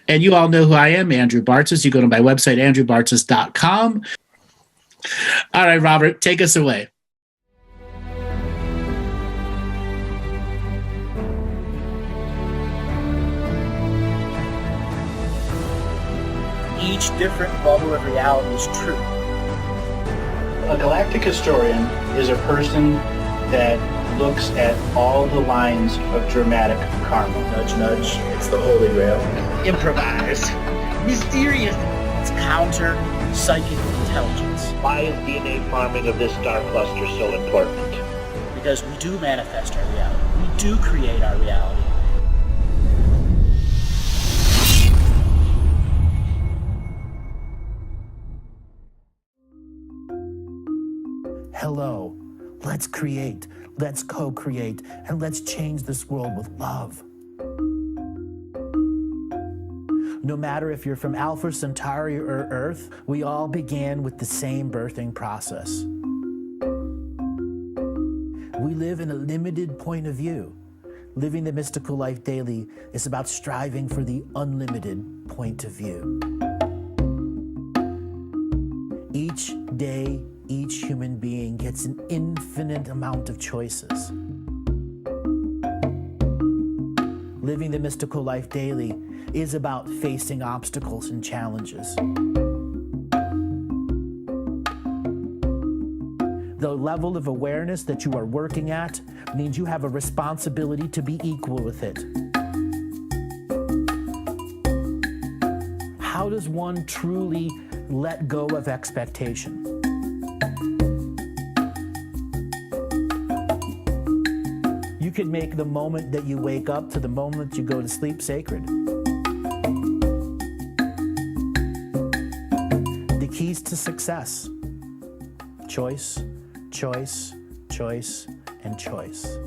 And you all know who I am, Andrew Bartzis. You go to my website, andrewbartzis.com. All right, Robert, take us away. Each different bubble of reality is true. A galactic historian is a person that looks at all the lines of dramatic karma. Nudge, nudge, it's the Holy Grail. Improvise. Mysterious. It's counter psychic intelligence. Why is DNA farming of this star cluster so important? Because we do manifest our reality. We do create our reality. Hello, let's create, let's co-create, and let's change this world with love. No matter if you're from Alpha Centauri or Earth, we all began with the same birthing process. We live in a limited point of view. Living the mystical life daily is about striving for the unlimited point of view. Each day, each human being gets an infinite amount of choices. Living the mystical life daily is about facing obstacles and challenges. The level of awareness that you are working at means you have a responsibility to be equal with it. How does one truly let go of expectation? You can make the moment that you wake up to the moment you go to sleep sacred. The keys to success: choice, choice, choice, and choice.